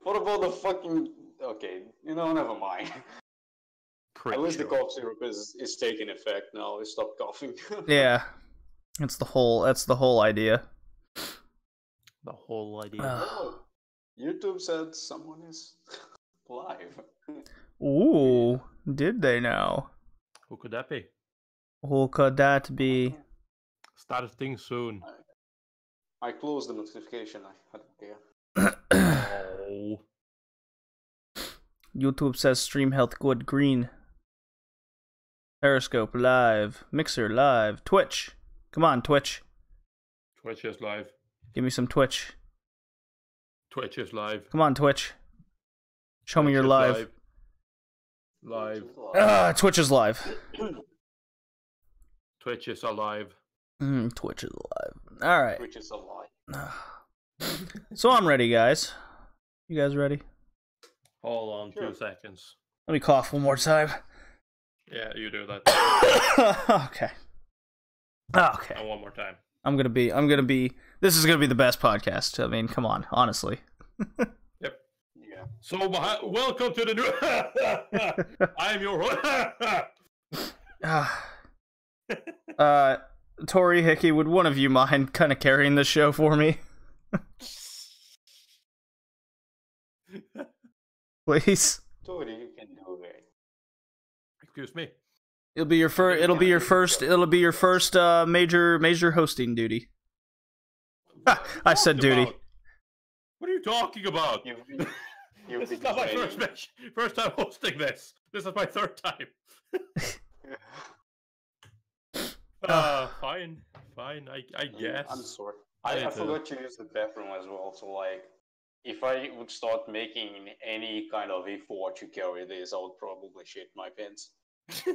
What about the fucking... Okay, never mind. At least the cough syrup is taking effect now. I stopped coughing. Yeah. That's the whole idea. The whole idea. Oh, YouTube said someone is live. Ooh, did they now? Who could that be? Who could that be? Starting soon. I closed the notification. I don't care. Oh. YouTube says stream health good green. Periscope live. Mixer live. Twitch. Come on, Twitch. Twitch is live. Give me some Twitch. Twitch is live. Come on, Twitch. Show me you're live. Live. Twitch is live. Twitch is alive. Twitch is alive. All right. Which is a lie. So I'm ready, guys. You guys ready? Hold on, Sure. 2 seconds. Let me cough one more time. Yeah, you do that. Okay. Okay. And one more time. This is gonna be the best podcast. I mean, come on, honestly. Yep. Yeah. So, welcome to the new... I am your host. Tori, Hickey, would one of you mind kind of carrying this show for me? Please. Tori, you can do it. Excuse me. It'll be your first major hosting duty. I said duty. What are you talking about? You've This is not my first time hosting this. This is my third time. Fine. I guess. I'm sorry. I forgot to use the bathroom as well. So like, if I would start making any kind of effort to carry this, I would probably shit my pants.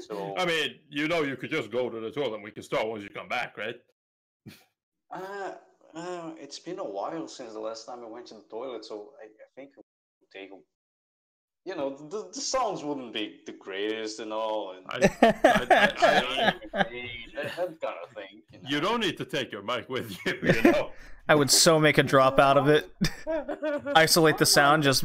So I mean, you could just go to the toilet and we can start once you come back, right? It's been a while since the last time I went to the toilet, so I think it would take. The sounds wouldn't be the greatest and all, and that kind of thing. You don't need to take your mic with you, I would so make a drop out of it. Isolate the sound, just...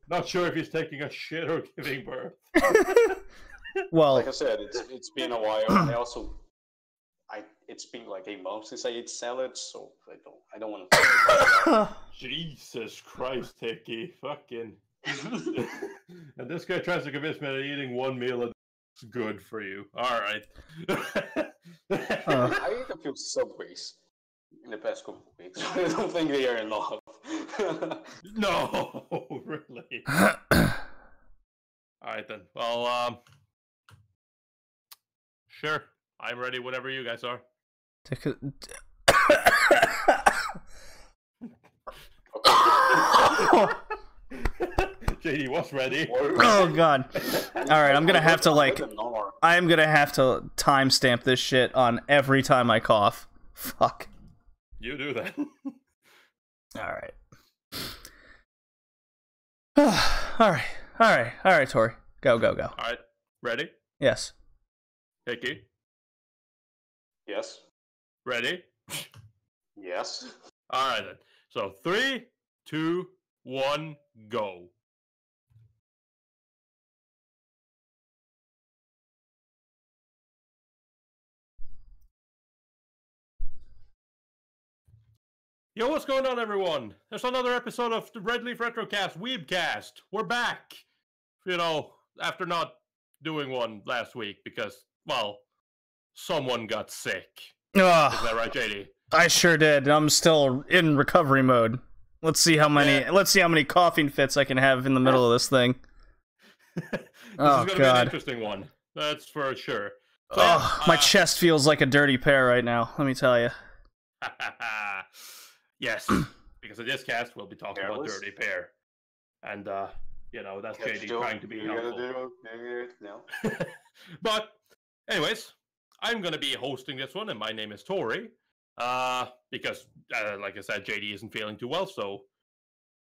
Not sure if he's taking a shit or giving birth. Well, like I said, it's been a while. It's been like a month since I ate salad, so I don't want to. Jesus Christ, Hickey, fucking. And this guy tries to convince me that eating one meal is good for you. All right. I ate a few Subways in the past couple of weeks. I don't think they are enough. No, really. All right then. Well, sure. I'm ready whenever you guys are. JD was ready. Oh god. Alright, I'm gonna have to timestamp this shit on every time I cough. Fuck. You do that. Alright. Alright, Tori. Go. Alright. Ready? Yes. Hickey? Yes. Ready? Yes. Alright then. So 3, 2, 1, go. Yo, what's going on, everyone? There's another episode of the Red Leaf Retrocast Weebcast. We're back. After not doing one last week because, well, someone got sick. Ugh, Isn't that right, JD? I sure did. I'm still in recovery mode. Let's see how many coughing fits I can have in the middle of this thing. This is going to be an interesting one. That's for sure. So, my chest feels like a dirty pear right now, let me tell you. Yes, because in this cast we'll be talking about Dirty Pear. And, that's JD trying to be helpful. No. But, anyways, I'm going to be hosting this one, and my name is Tori. Because, like I said, JD isn't feeling too well, so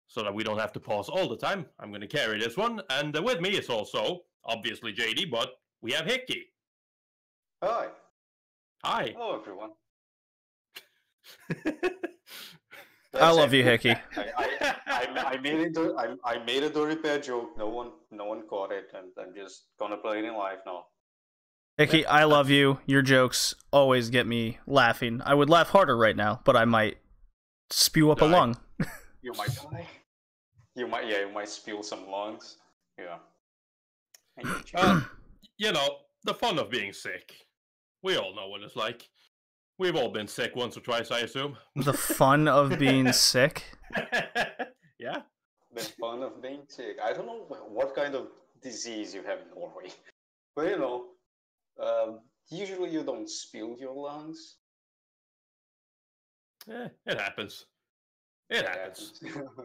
so that we don't have to pause all the time, I'm going to carry this one. And with me is also, obviously, JD, but we have Hickey. Hi. Hi. Hello, everyone. I love you, Hickey. I made a dirty bad joke. No one caught it, and I'm just gonna play it in live now. Hickey, I love you. Your jokes always get me laughing. I would laugh harder right now, but I might spew up a lung. You might die. You might spill some lungs. Yeah. You know, the fun of being sick. We all know what it's like. We've all been sick once or twice, I assume. The fun of being sick? Yeah? The fun of being sick. I don't know what kind of disease you have in Norway. But you know, usually you don't spill your lungs. It happens. It happens.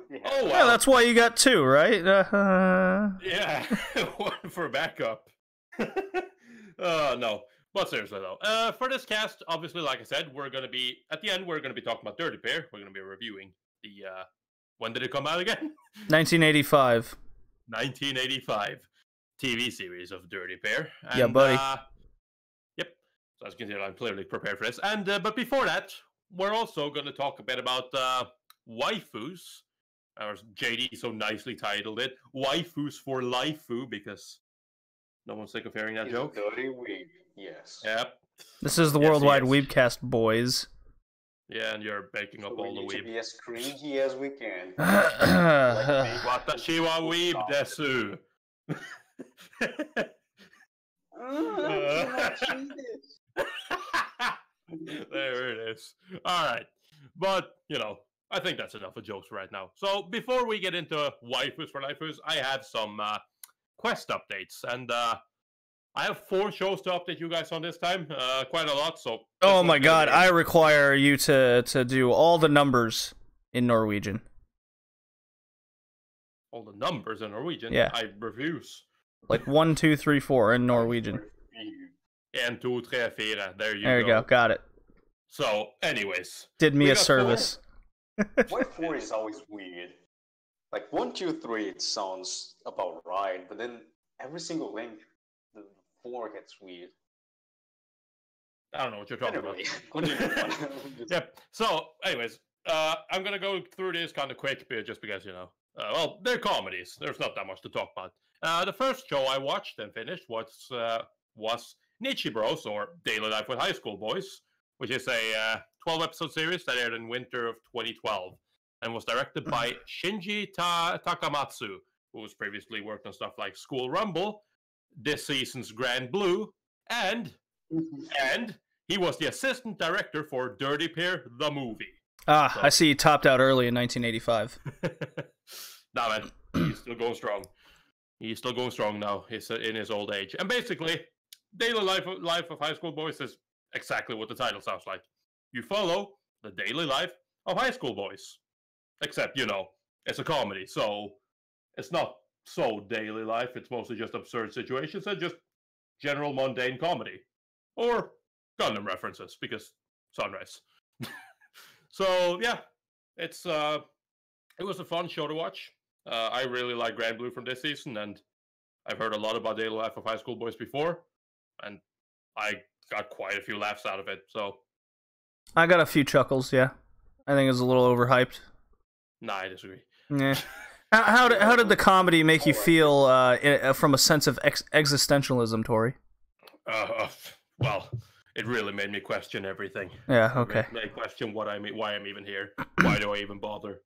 Yeah. Oh, well. Yeah, that's why you got two, right? Yeah, one for backup. No. But seriously, though, for this cast, obviously, like I said, we're going to be, at the end, we're going to be talking about Dirty Pair. We're going to be reviewing the, when did it come out again? 1985. 1985 TV series of Dirty Pair. And, yeah, buddy. Yep. So as you can see, I'm clearly prepared for this. And, but before that, we're also going to talk a bit about waifus, or JD so nicely titled it, Waifus for Laifu, because no one's sick of hearing that joke. Dirty weeb. Yes. Yep. This is the worldwide Weebcast, boys. Yeah, and you're baking up all the weeb. To be as cringy as we can. Watashi wa weeb desu. There it is. Alright. But, you know, I think that's enough of jokes right now. So, before we get into waifus for lifers, I have some quest updates. And, I have 4 shows to update you guys on this time. Quite a lot, so... Oh my god, I require you to do all the numbers in Norwegian. All the numbers in Norwegian? Yeah. I refuse. Like 1, 2, 3, 4 in Norwegian. 1, 2, 3, 4. There you go. There you go, got it. So, anyways. Did me a service. 4 is always weird. Like 1, 2, 3, it sounds about right, but then every single link, the 4 gets weird. I don't know what you're talking about. Yep. So, anyways, I'm gonna go through this kind of quick, just because, you know, well, they're comedies. There's not that much to talk about. The first show I watched and finished was Nichi Bros, or Daily Life with High School Boys, which is a 12-episode series that aired in winter of 2012 and was directed by Shinji Takamatsu, who was previously worked on stuff like School Rumble, this season's Grand Blue, and he was the assistant director for Dirty Pair, the movie. Ah, so. I see he topped out early in 1985. Nah, man, he's still going strong. He's still going strong now. He's in his old age. And basically, Daily Life of High School Boys is exactly what the title sounds like. You follow the daily life of high school boys. Except, you know, it's a comedy, so it's not so daily life. It's mostly just absurd situations and just general mundane comedy. Or Gundam references, because Sunrise. So, yeah, it was a fun show to watch. I really like Grand Blue from this season, and I've heard a lot about Daily Life of High School Boys before, and I got quite a few laughs out of it, so... I got a few chuckles, yeah. I think it was a little overhyped. Nah, I disagree. Yeah. How did the comedy make you feel from a sense of existentialism, Tori? Well, it really made me question everything. Yeah, okay. It made me question why I'm even here. Why do I even bother?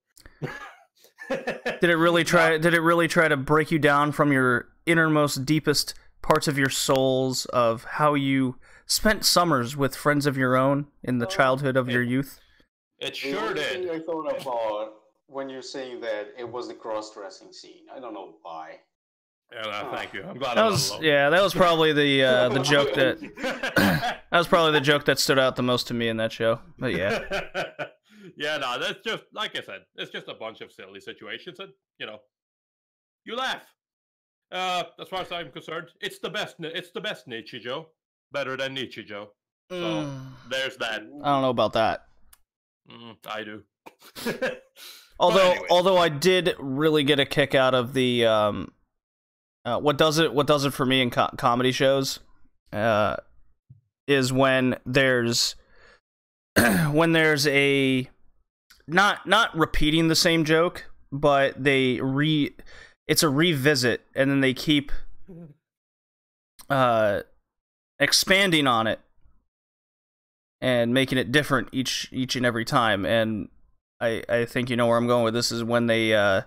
Did it really try to break you down from your innermost, deepest parts of your souls of how you spent summers with friends of your own in the childhood of your youth? It sure did. I thought about when you're saying that it was the cross-dressing scene. I don't know why. Yeah, thank you. I'm glad that was alone. Yeah, that was probably the joke that was probably the joke that stood out the most to me in that show. But yeah. Yeah, no, that's just like I said. It's just a bunch of silly situations, and you know, you laugh. As far as I'm concerned, it's the best. It's the best Nichijou, better than Nichijou. So there's that. I don't know about that. I do. Although I did really get a kick out of the what does it for me in comedy shows is when there's a not repeating the same joke, but it's a revisit, and then they keep expanding on it and making it different each and every time. And I think you know where I'm going with this is when they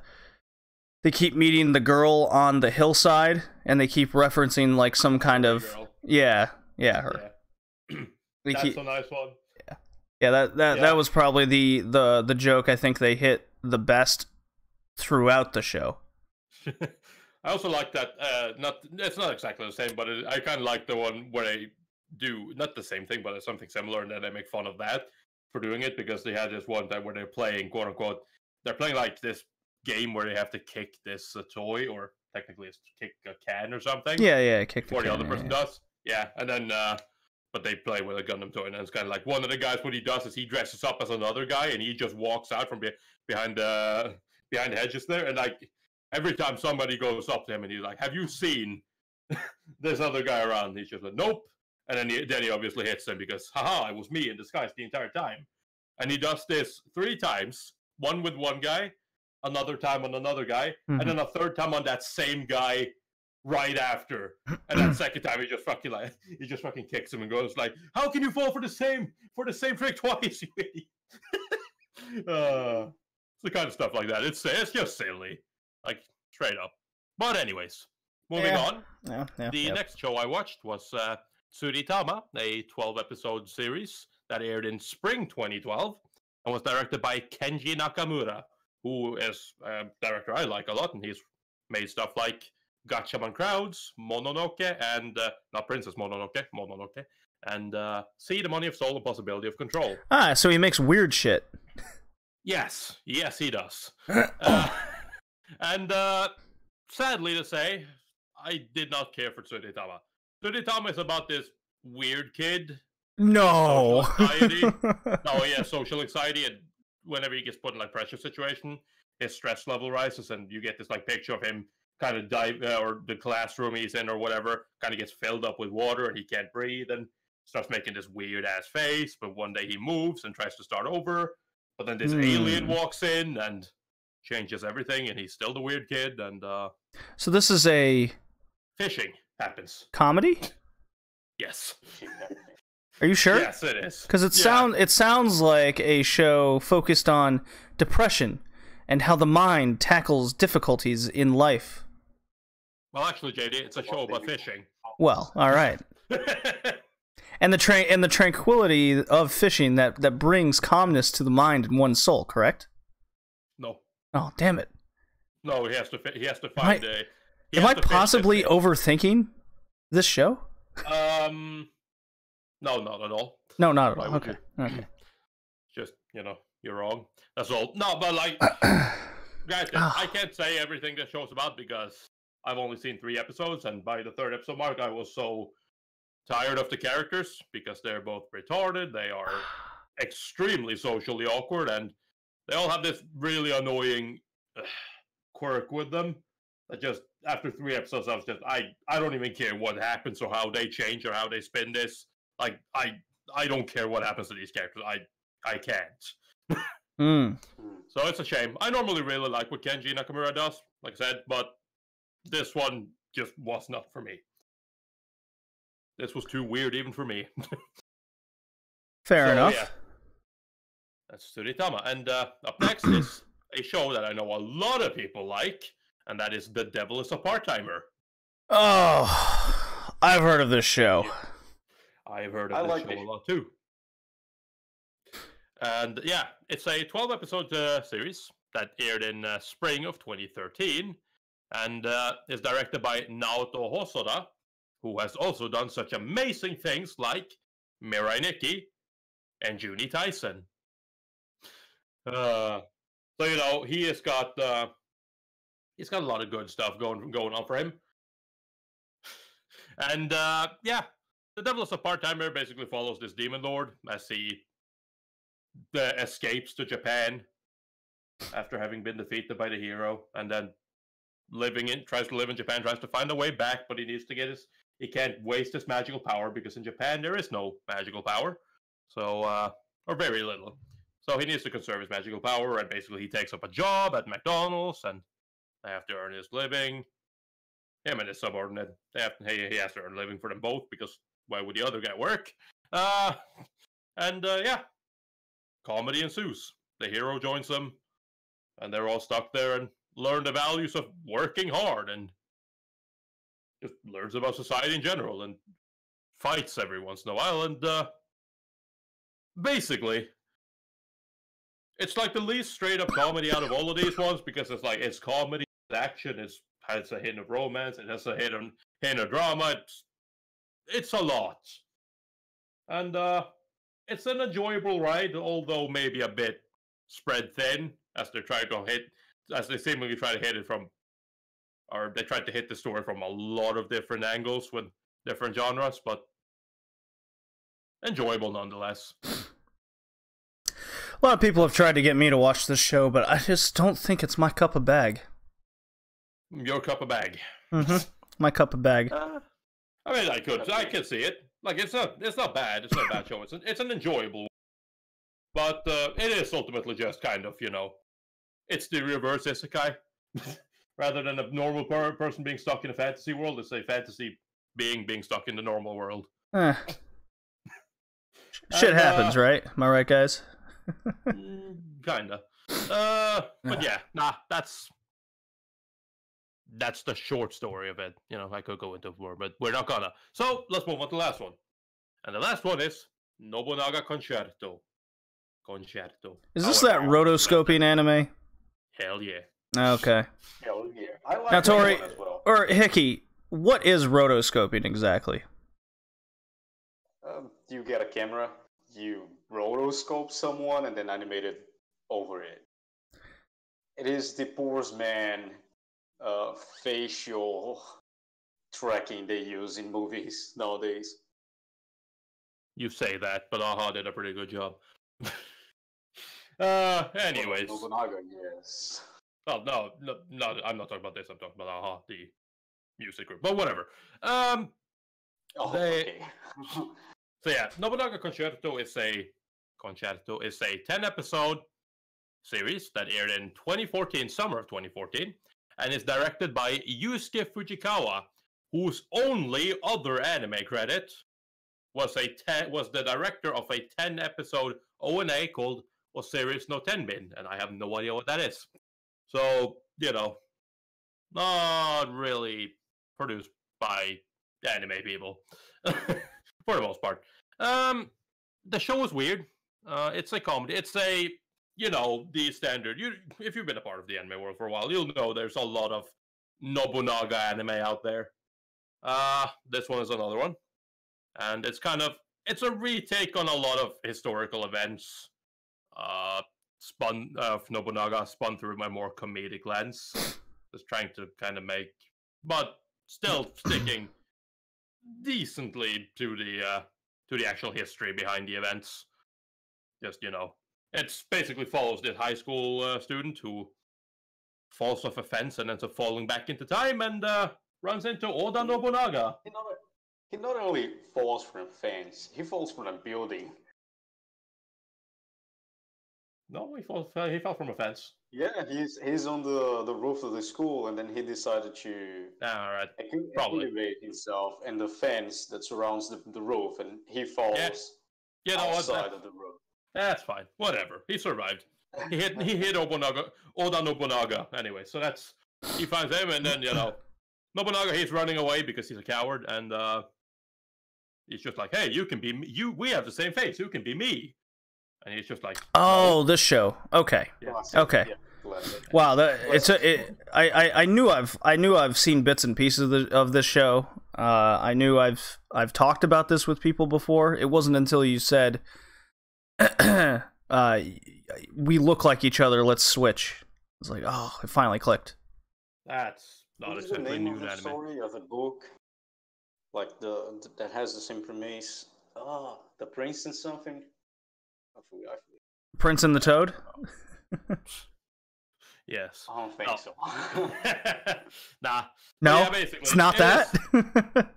keep meeting the girl on the hillside, and they keep referencing like some kind of her. Yeah. That's a nice one. Yeah, that was probably the joke I think they hit the best throughout the show. I also like that. It's not exactly the same, but I kind of like the one where they do not the same thing, but it's something similar, and then they make fun of that for doing it, because they had this one time where they're playing, quote unquote, they're playing like this game where they have to kick this toy, or technically it's kick a can or something. Yeah, kick before the other person does. Yeah, and then but they play with a Gundam toy, and it's kind of like one of the guys. What he does is he dresses up as another guy, and he just walks out from behind the hedges there, and like every time somebody goes up to him and he's like, "Have you seen this other guy around?" He's just like, "Nope." And then he obviously hits them because, haha, it was me in disguise the entire time. And he does this 3 times, one with one guy, another time on another guy, and then a third time on that same guy right after. And that second time he just fucking kicks him and goes like, "How can you fall for the same trick twice, you idiot?" It's the kind of stuff like that. It's just silly. Like, straight up. But anyways, moving on. The next show I watched was Tsuritama, a 12-episode series that aired in spring 2012 and was directed by Kenji Nakamura, who is a director I like a lot, and he's made stuff like Gatchaman Crowds, Mononoke, and not Princess Mononoke, and See the Money of Soul and Possibility of Control. Ah, so he makes weird shit. Yes, he does. And sadly to say, I did not care for Tsuritama. Tsuritama is about this weird kid. No. Social anxiety, and whenever he gets put in like pressure situation, his stress level rises, and you get this like picture of him kind of dive, or the classroom he's in or whatever kind of gets filled up with water, and he can't breathe, and starts making this weird ass face. But one day he moves and tries to start over, but then this alien walks in and changes everything, and he's still the weird kid. And so this is a fishing happens comedy. Yes. Are you sure? Yes, it is. Because it sounds like a show focused on depression and how the mind tackles difficulties in life. Well, actually, JD, it's a show about fishing. Well, all right. And the tranquility of fishing that brings calmness to the mind and one's soul, correct? No. Oh, damn it. No, he has to find a... Am I possibly overthinking this show? No, not at all. No, not at all. Okay. Just, you're wrong. That's all. No, but like, guys, I can't say everything this show's about because I've only seen 3 episodes, and by the 3rd episode mark, I was so tired of the characters because they're both retarded. They are extremely socially awkward, and they all have this really annoying quirk with them. That just after 3 episodes, I was just I don't even care what happens or how they change or how they spin this. Like I don't care what happens to these characters. I can't. So it's a shame. I normally really like what Kenji Nakamura does, like I said, but this one just was not for me. This was too weird even for me. Fair enough. Yeah. That's Tsuritama. And up next is a show that I know a lot of people like, and that is The Devil is a Part-Timer. Oh, I've heard of this show. I've heard of this show a lot too. And yeah, it's a 12-episode series that aired in spring of 2013, and is directed by Naoto Hosoda, who has also done such amazing things like Mirai Nikki and Juni Tyson. So he has got a lot of good stuff going on for him. And yeah, The Devil is a Part-Timer basically follows this demon lord as he escapes to Japan after having been defeated by the hero, and then tries to live in Japan, tries to find a way back, but he needs to get he can't waste his magical power because in Japan there is no magical power, so or very little. So he needs to conserve his magical power, and basically he takes up a job at McDonald's, and they have to earn his living. Him and his subordinate, he has to earn a living for them both, because why would the other guy work? Yeah, comedy ensues. The hero joins them, and they're all stuck there and learn the values of working hard, and just learns about society in general, and fights every once in a while, and basically, it's like the least straight up comedy out of all of these ones, because it's comedy, it's action, it has a hint of romance, it has a hint of drama, it's a lot. And it's an enjoyable ride, although maybe a bit spread thin, as they seemingly try to hit it from, or they tried to hit the story from a lot of different angles with different genres, but enjoyable nonetheless. A lot of people have tried to get me to watch this show, but I just don't think it's my cup of bag. Your cup of bag. Mm-hmm. My cup of bag. I mean, I could see it. Like, it's not bad. It's not a bad show. It's an enjoyable one. But it is ultimately just kind of, it's the reverse isekai. Rather than a normal person being stuck in a fantasy world, it's a fantasy being stuck in the normal world. Shit happens, right? Am I right, guys? Kinda. But yeah, that's the short story of it. I could go into more, but we're not gonna. So let's move on to the last one. And the last one is Nobunaga Concerto. Is this that rotoscoping anime? Hell yeah. Okay. Hell yeah. I like now, Tori, that one as well. or Hickey, what is rotoscoping exactly? You get a camera, you rotoscope someone, and then animate it over it. It is the poor's man facial tracking they use in movies nowadays. You say that, but AHA did a pretty good job. Anyways. Nobunaga, yes. Well, no, I'm not talking about this. I'm talking about AHA, the music group. But whatever. Okay. So yeah, Nobunaga Concerto is a 10-episode series that aired in 2014, summer of 2014, and is directed by Yusuke Fujikawa, whose only other anime credit was the director of a 10-episode ONA called Osiris no Tenbin, and I have no idea what that is. So, not really produced by anime people, for the most part. The show is weird. It's a comedy. It's a, the standard. If you've been a part of the anime world for a while, you'll know there's a lot of Nobunaga anime out there. This one is another one. And it's a retake on a lot of historical events. Nobunaga spun through my more comedic lens. Just trying to kind of but still sticking decently to the actual history behind the events. Just, it's basically follows this high school student who falls off a fence and ends up falling back into time and runs into Oda Nobunaga. He not only falls from a fence, he falls from a building. No, he fell from a fence. Yeah, he's on the roof of the school, and then he decided to activate himself and the fence that surrounds the roof, and he falls outside of the roof. That's fine. Whatever. He survived. He hit Oda Nobunaga. Anyway, so he finds him, and then Nobunaga, he's running away because he's a coward, and he's just like, "Hey, you can be me. We have the same face. You can be me." And he's just like, "Oh, this show. Okay, yeah. Okay." Yeah. Wow, I knew I've seen bits and pieces of this show. I knew I've talked about this with people before. It wasn't until you said, "We look like each other. Let's switch." I was like, "Oh, it finally clicked." That's not exactly new anime. Story of a book, like that has the same premise. The Prince and something. I forgot. Prince and the Toad. Yes. I don't think so. Nah. No, Yeah, basically, it's not that.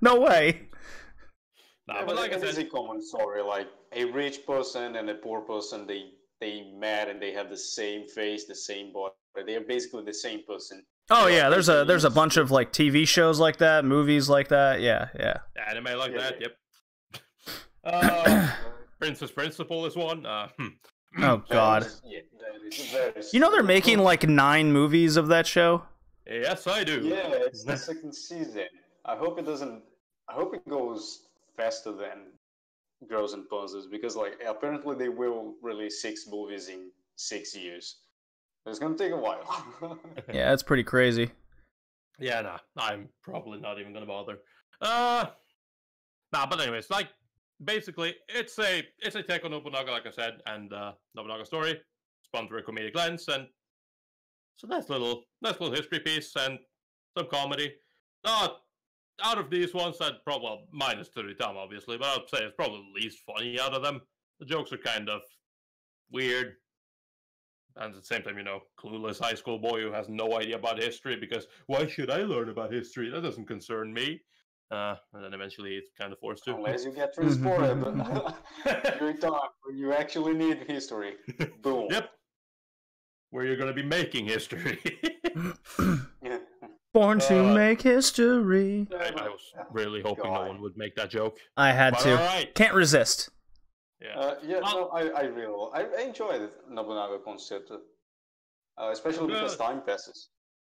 No way. Nah, Yeah, but like I it is said, a common story. Like a rich person and a poor person, they met and they have the same face, the same body. They are basically the same person. Oh They're like, yeah, hey, there's can a you bunch of like TV shows like that, movies like that. Yeah. anime like Yeah, that. yeah. Yep. Princess Principal is one. Oh god. That is very You know they're true. making like 9 movies of that show? Yes, I do. Yeah, it's the second season. I hope it doesn't. I hope it goes faster than Girls and Puzzles because, like, apparently they will release 6 movies in 6 years. It's gonna take a while. Yeah, it's pretty crazy. Yeah, nah. I'm probably not even gonna bother. Nah, but anyways, like basically, it's a take on Nobunaga, like I said, and Nobunaga story spun through a comedic lens, and so that's little history piece and some comedy. Not out of these ones, that probably well, minus Tom, obviously, but I'd say it's probably the least funny out of them. The jokes are kind of weird, and at the same time, clueless high school boy who has no idea about history because why should I learn about history? That doesn't concern me. And then eventually it's kind of forced to. Unless you get transported during time when you actually need history. Boom. Yep. Where you're going to be making history. Born to make history. I was really hoping no one would make that joke. I had But to. alright. Can't resist. I enjoy the Nobunaga concept, especially because time passes.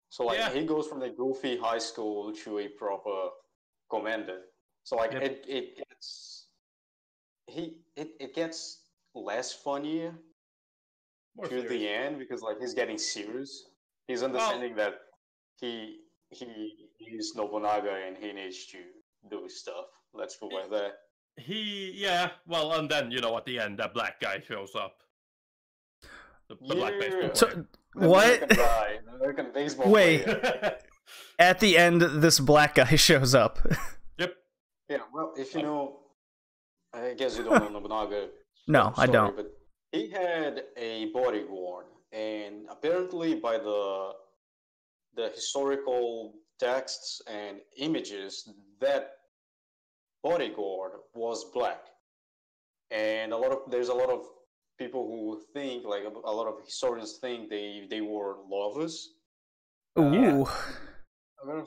So like he goes from a goofy high school to a proper commander. So like it gets less funnier to the end because like he's getting serious. He's understanding that he is Nobunaga and he needs to do stuff. Let's go with that. And then at the end that black guy shows up. The black baseball player. So what? American baseball Wait. player. At the end, this black guy shows up. Yep. Yeah, well, if you know, I guess you don't know Nobunaga. No, I don't. But he had a bodyguard, and apparently by the historical texts and images, that bodyguard was black. And there's a lot of people who think, like a lot of historians think they were lovers. Ooh.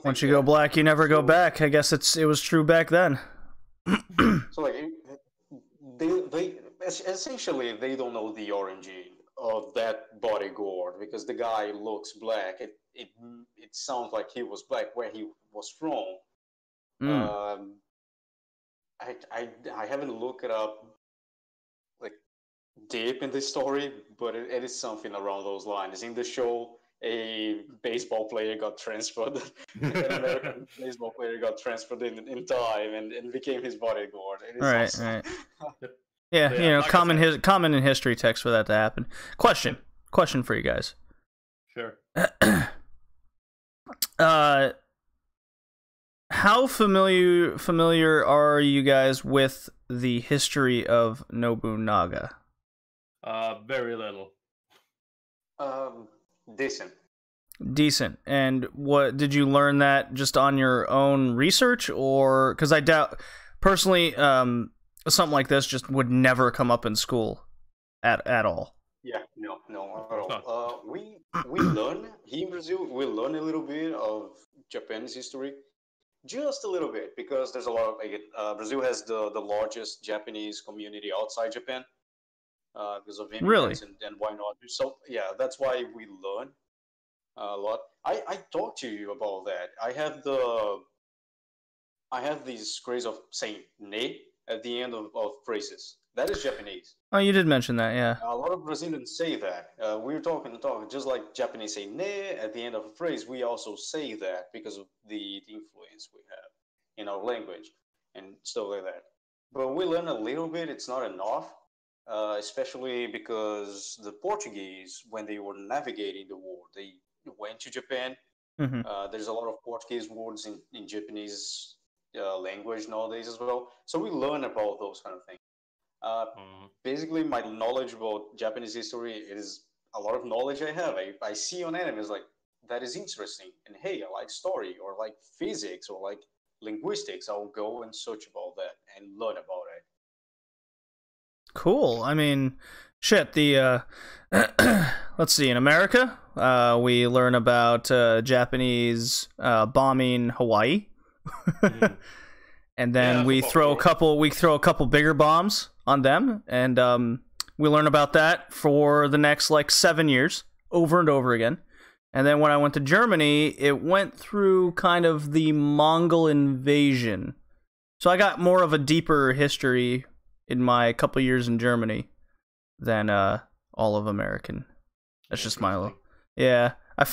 Once you go black, you never go back. I guess it was true back then. So like they essentially they don't know the origin of that bodyguard because the guy looks black. It sounds like he was black where he was from. I haven't looked it up like deep in the story, but it is something around those lines. In the show, a baseball player got transferred. An American baseball player got transferred in time and became his bodyguard. It is awesome. Right. Yeah, like common in history text for that to happen. Question for you guys. Sure. How familiar are you guys with the history of Nobunaga? Very little. Decent. And what did you learn that just on your own research, or because I doubt personally, something like this just would never come up in school at all. Yeah, no, at all. We learn here in Brazil. We learn a little bit of Japan's history, just a little bit, because there's a lot of Brazil has the largest Japanese community outside Japan. Because of immigrants and why not? So yeah, that's why we learn a lot. I talked to you about that. I have this craze of saying "ne" at the end of phrases. That is Japanese. Oh, you did mention that, yeah. A lot of Brazilians say that. We're talking, just like Japanese say "ne" at the end of a phrase. We also say that because of the influence we have in our language and stuff like that. But we learn a little bit. It's not enough. Especially because the Portuguese, when they were navigating the world, they went to Japan. Mm-hmm. There's a lot of Portuguese words in Japanese language nowadays as well. So we learn about those kind of things. Basically, my knowledge about Japanese history is a lot of knowledge I have. I see on animes like that is interesting, and hey, I like story or like physics or like linguistics. I'll go and search about that and learn about it. Cool. I mean, shit. The let's see. In America, we learn about Japanese bombing Hawaii, and then we throw a couple bigger bombs on them, and we learn about that for the next like 7 years, over and over again. And then when I went to Germany, it went through kind of the Mongol invasion, so I got more of a deeper history in my couple years in Germany than all of American. That's just my little... Yeah, I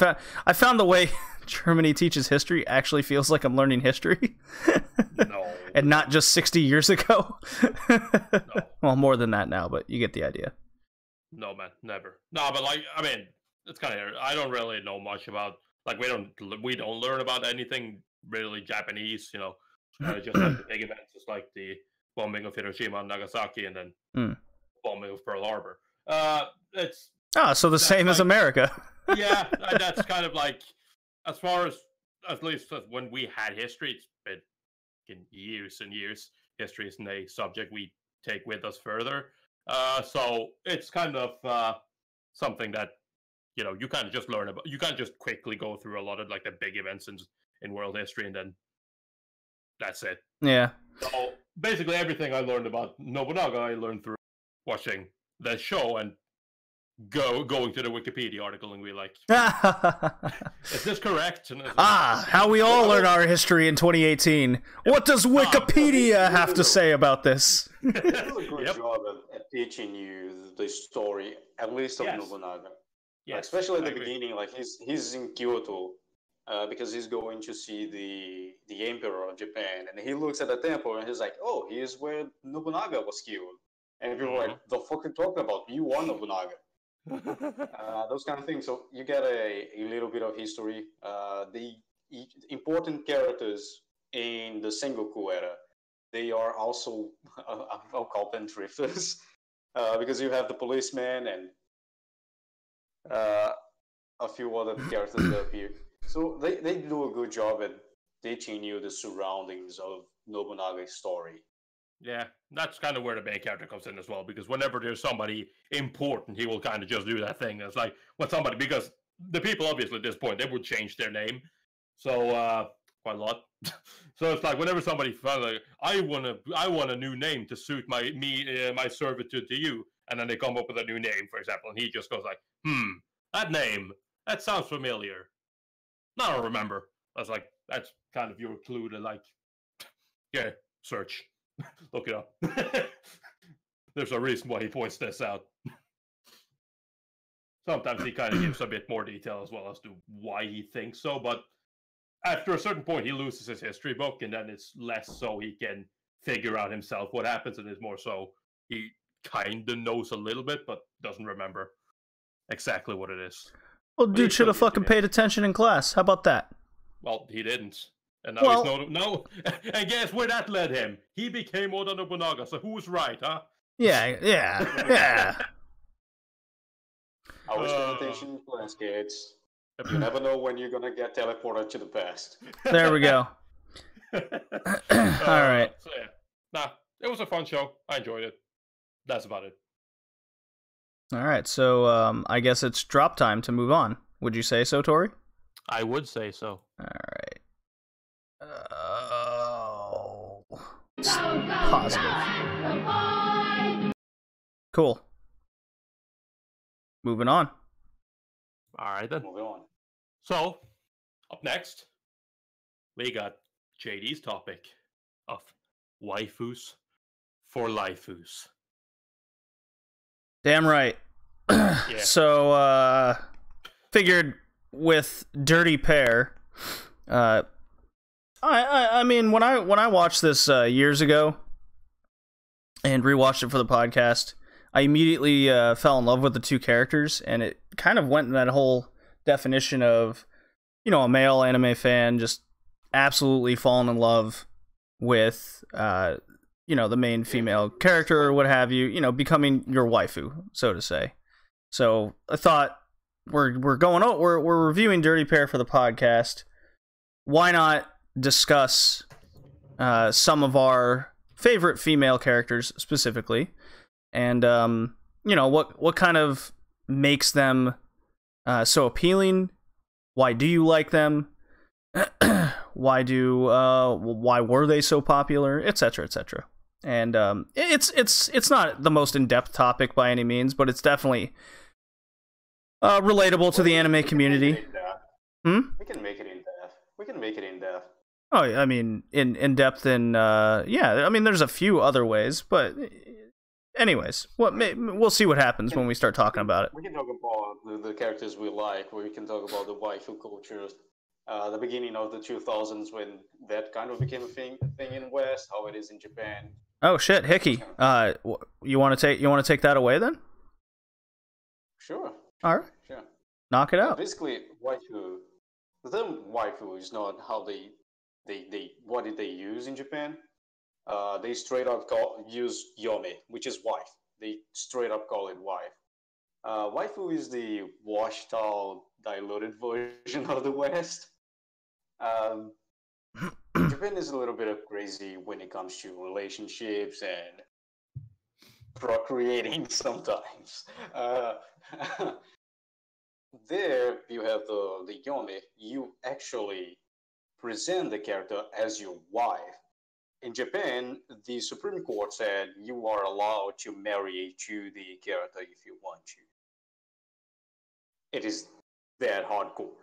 found the way Germany teaches history actually feels like I'm learning history. No. And not just 60 years ago. No. Well, more than that now, but you get the idea. No, man, never. No, but like, I mean, it's kind of... I don't really know much about... Like, we don't learn about anything really Japanese, you know. Just like the big events, just like the bombing of Hiroshima and Nagasaki, and then bombing of Pearl Harbor. It's so the same as America. Yeah, that's kind of like, as far as at least when we had history, it's been in years and years. History isn't a subject we take with us further. So it's kind of something that, you know, you kind of just learn about. You can't just quickly go through a lot of like the big events in world history and then that's it. Yeah. So basically everything I learned about Nobunaga, I learned through watching the show and going to the Wikipedia article and be like, is this correct? And how we all learn our history in 2018. What does Wikipedia have to say about this? He does a good job at teaching you the story, at least of Nobunaga. Yes, especially at the beginning, like he's in Kyoto because he's going to see the Emperor of Japan, and he looks at the temple and he's like, "Oh, here's where Nobunaga was killed." And people are like, "The fuck are you talking about? You are Nobunaga." Those kind of things. So you get a little bit of history. The important characters in the Sengoku era, they are also I'll call them drifters because you have the policeman and a few other characters that appear. So they do a good job at teaching you the surroundings of Nobunaga's story. Yeah, that's kind of where the main character comes in as well, because whenever there's somebody important, he will kind of just do that thing. It's like, when somebody, because the people, obviously, at this point, they would change their name. So, quite a lot. So it's like, whenever somebody finally, I want a new name to suit my servitude to you, and then they come up with a new name, for example, and he just goes like, that name, that sounds familiar. No, I don't remember. I was like, that's kind of your clue to like, yeah, search. Look it up. There's a reason why he points this out. Sometimes he kind of gives a bit more detail as well as to why he thinks so, but after a certain point he loses his history book, and then it's less so he can figure out himself what happens, and it's more so he kind of knows a little bit, but doesn't remember exactly what it is. Well, dude should have fucking paid attention in class. How about that? Well, he didn't. And now he's no. And guess where that led him? He became Oda Nobunaga, so who's right, huh? Yeah. Always pay attention in class, kids. You never know when you're gonna get teleported to the past. There we go. Alright. So yeah. Nah, it was a fun show. I enjoyed it. That's about it. Alright, so I guess it's drop time to move on. Would you say so, Tori? I would say so. Alright. Positive. Cool. Moving on. Alright then. Moving on. So, up next, we got JD's topic of waifus for lifus. Damn right. Yeah. So, figured with Dirty Pair, I mean, when I watched this years ago and rewatched it for the podcast, I immediately fell in love with the two characters, and it kind of went in that whole definition of, you know, a male anime fan just absolutely falling in love with, you know, the main female character or what have you, you know, becoming your waifu, so to say. So I thought we're reviewing Dirty Pair for the podcast. Why not discuss some of our favorite female characters specifically, and what kind of makes them so appealing? Why do you like them? Why were they so popular, etc., etc. And it's not the most in-depth topic by any means, but it's definitely relatable to the anime community. We can make it in depth. Oh, I mean, in depth, and yeah. I mean, there's a few other ways, but anyways, we'll see what happens when we start talking about it. We can talk about the characters we like. We can talk about the waifu culture. The beginning of the 2000s when that kind of became a thing in West, how it is in Japan. Oh shit, Hickey. You want to take that away then? Sure. All right. Sure. Knock it out. Basically, waifu. The term waifu is not how they what did they use in Japan? They straight up use yome, which is wife. They straight up call it wife. Waifu is the washed out, diluted version of the West. Japan is a little bit of crazy when it comes to relationships and procreating sometimes. There you have the yome. You actually present the character as your wife. In Japan, the Supreme Court said you are allowed to marry to the character if you want to. It is that hardcore.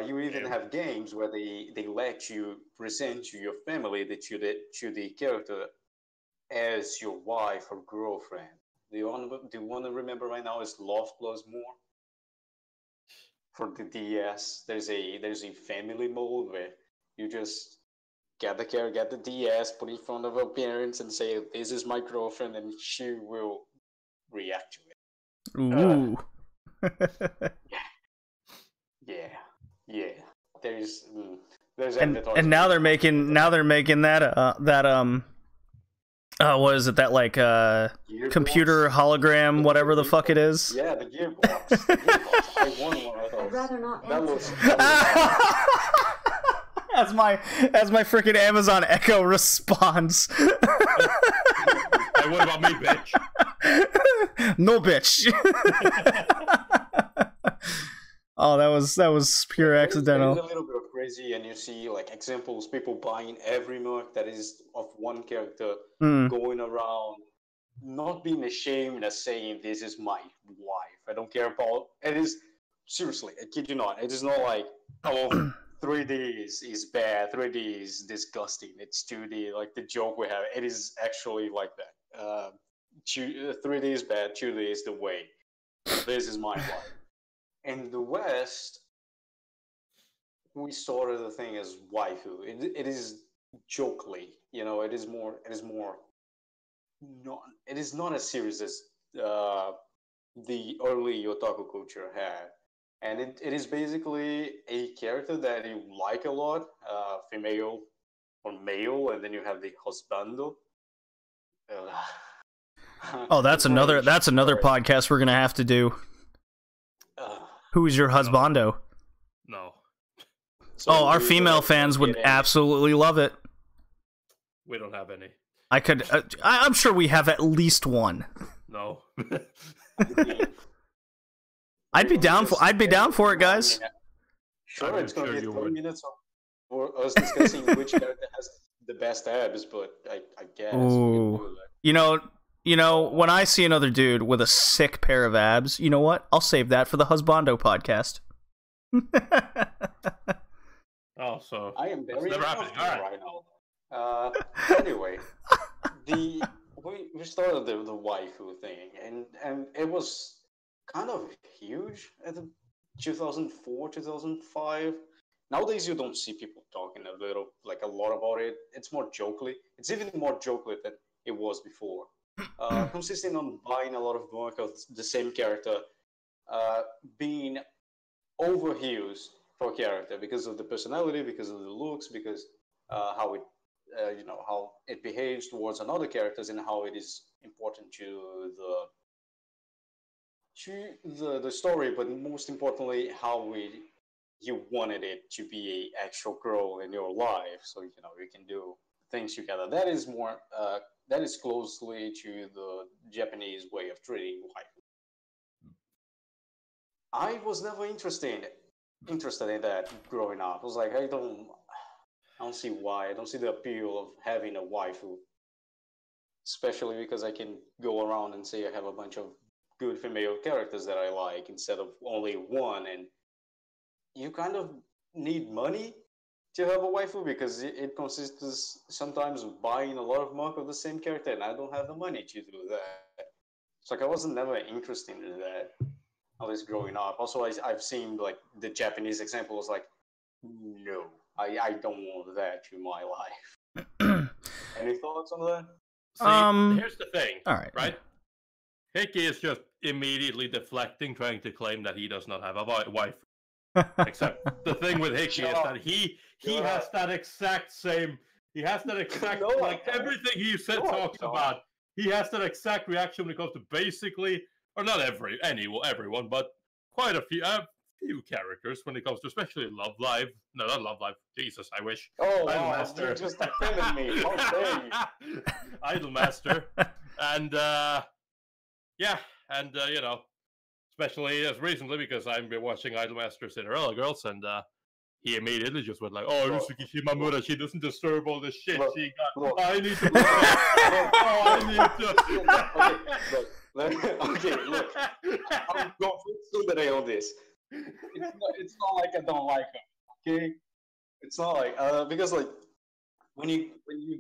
You even have games where they let you present to your family to the character as your wife or girlfriend. Do you want to remember right now is Love Plus More? For the DS, there's a family mode where you just get the DS, put it in front of her parents, and say, "This is my girlfriend," and she will react to it. Ooh. Yeah. There's and now they're making that what is it, that like computer hologram, whatever the fuck it is? Yeah, the Gearbox. I won one of those. I'd rather not That answer. was as my freaking Amazon Echo responds. Hey, what about me, bitch? No, bitch. Oh, that was pure accidental. There's a little bit of crazy, and you see like examples, people buying every mark that is of one character, going around, not being ashamed of saying, "This is my wife. I don't care about." It is seriously, I kid you not. It is not like, oh, 3D is bad, 3D is disgusting. It's 2D, like the joke we have. It is actually like that. 3D is bad, 2D is the way. This is my wife. In the West, we started the thing as waifu. It is jokely, it is more. It is not as serious as the early otaku culture had, and it is basically a character that you like a lot, female or male, and then you have the husbando. Oh, that's another podcast we're gonna have to do. Who's your husbando? No. So our female fans would absolutely love it. We don't have any. I could. I'm sure we have at least one. No. I'd be down for it, guys. Sure, it's going to be 3 minutes for us discussing which character has the best abs, but I guess. Ooh. You know, when I see another dude with a sick pair of abs, you know what? I'll save that for the Husbando podcast. Oh, so I am very uncomfortable right now. Anyway, we started the waifu thing, and it was kind of huge at the 2004, 2005. Nowadays, you don't see people talking a lot about it. It's more jokely. It's even more jokely than it was before. Consisting on buying a lot of work of the same character, being overused for character because of the personality, because of the looks, because how it behaves towards another characters, and how it is important to to the story, but most importantly, how you wanted it to be a actual girl in your life, so you know you can do things together. That is more that is closely to the Japanese way of treating waifu. I was never interested in that growing up. I was like, I don't see why. I don't see the appeal of having a waifu, especially because I can go around and say I have a bunch of good female characters that I like instead of only one. And you kind of need money to have a waifu because it consists sometimes of buying a lot of mark of the same character, and I don't have the money to do that. It's like I wasn't never interested in that, at least growing up. Also, I've seen like the Japanese example is like, no, I don't want that in my life. Any thoughts on that? See, here's the thing. All right. Right? Hickey is just immediately deflecting, trying to claim that he does not have a wife. Except the thing with Hickey is that he has that exact same. He has that exact like everything he said talks about. He has that exact reaction when it comes to basically, or not everyone, but quite a few characters when it comes to especially Love Live. No, not Love Live. Jesus, I wish. Oh, Idolmaster. You just offended me. How dare you? Idolmaster. And, yeah, and, you know, especially as recently because I've been watching Idolmaster Cinderella Girls, and he immediately just went like, "Oh, Yusuke Shimamura, she doesn't disturb all this shit she got. I need to Okay, look. I'm going full today on this. It's not like I don't like her, okay? It's not like because like when you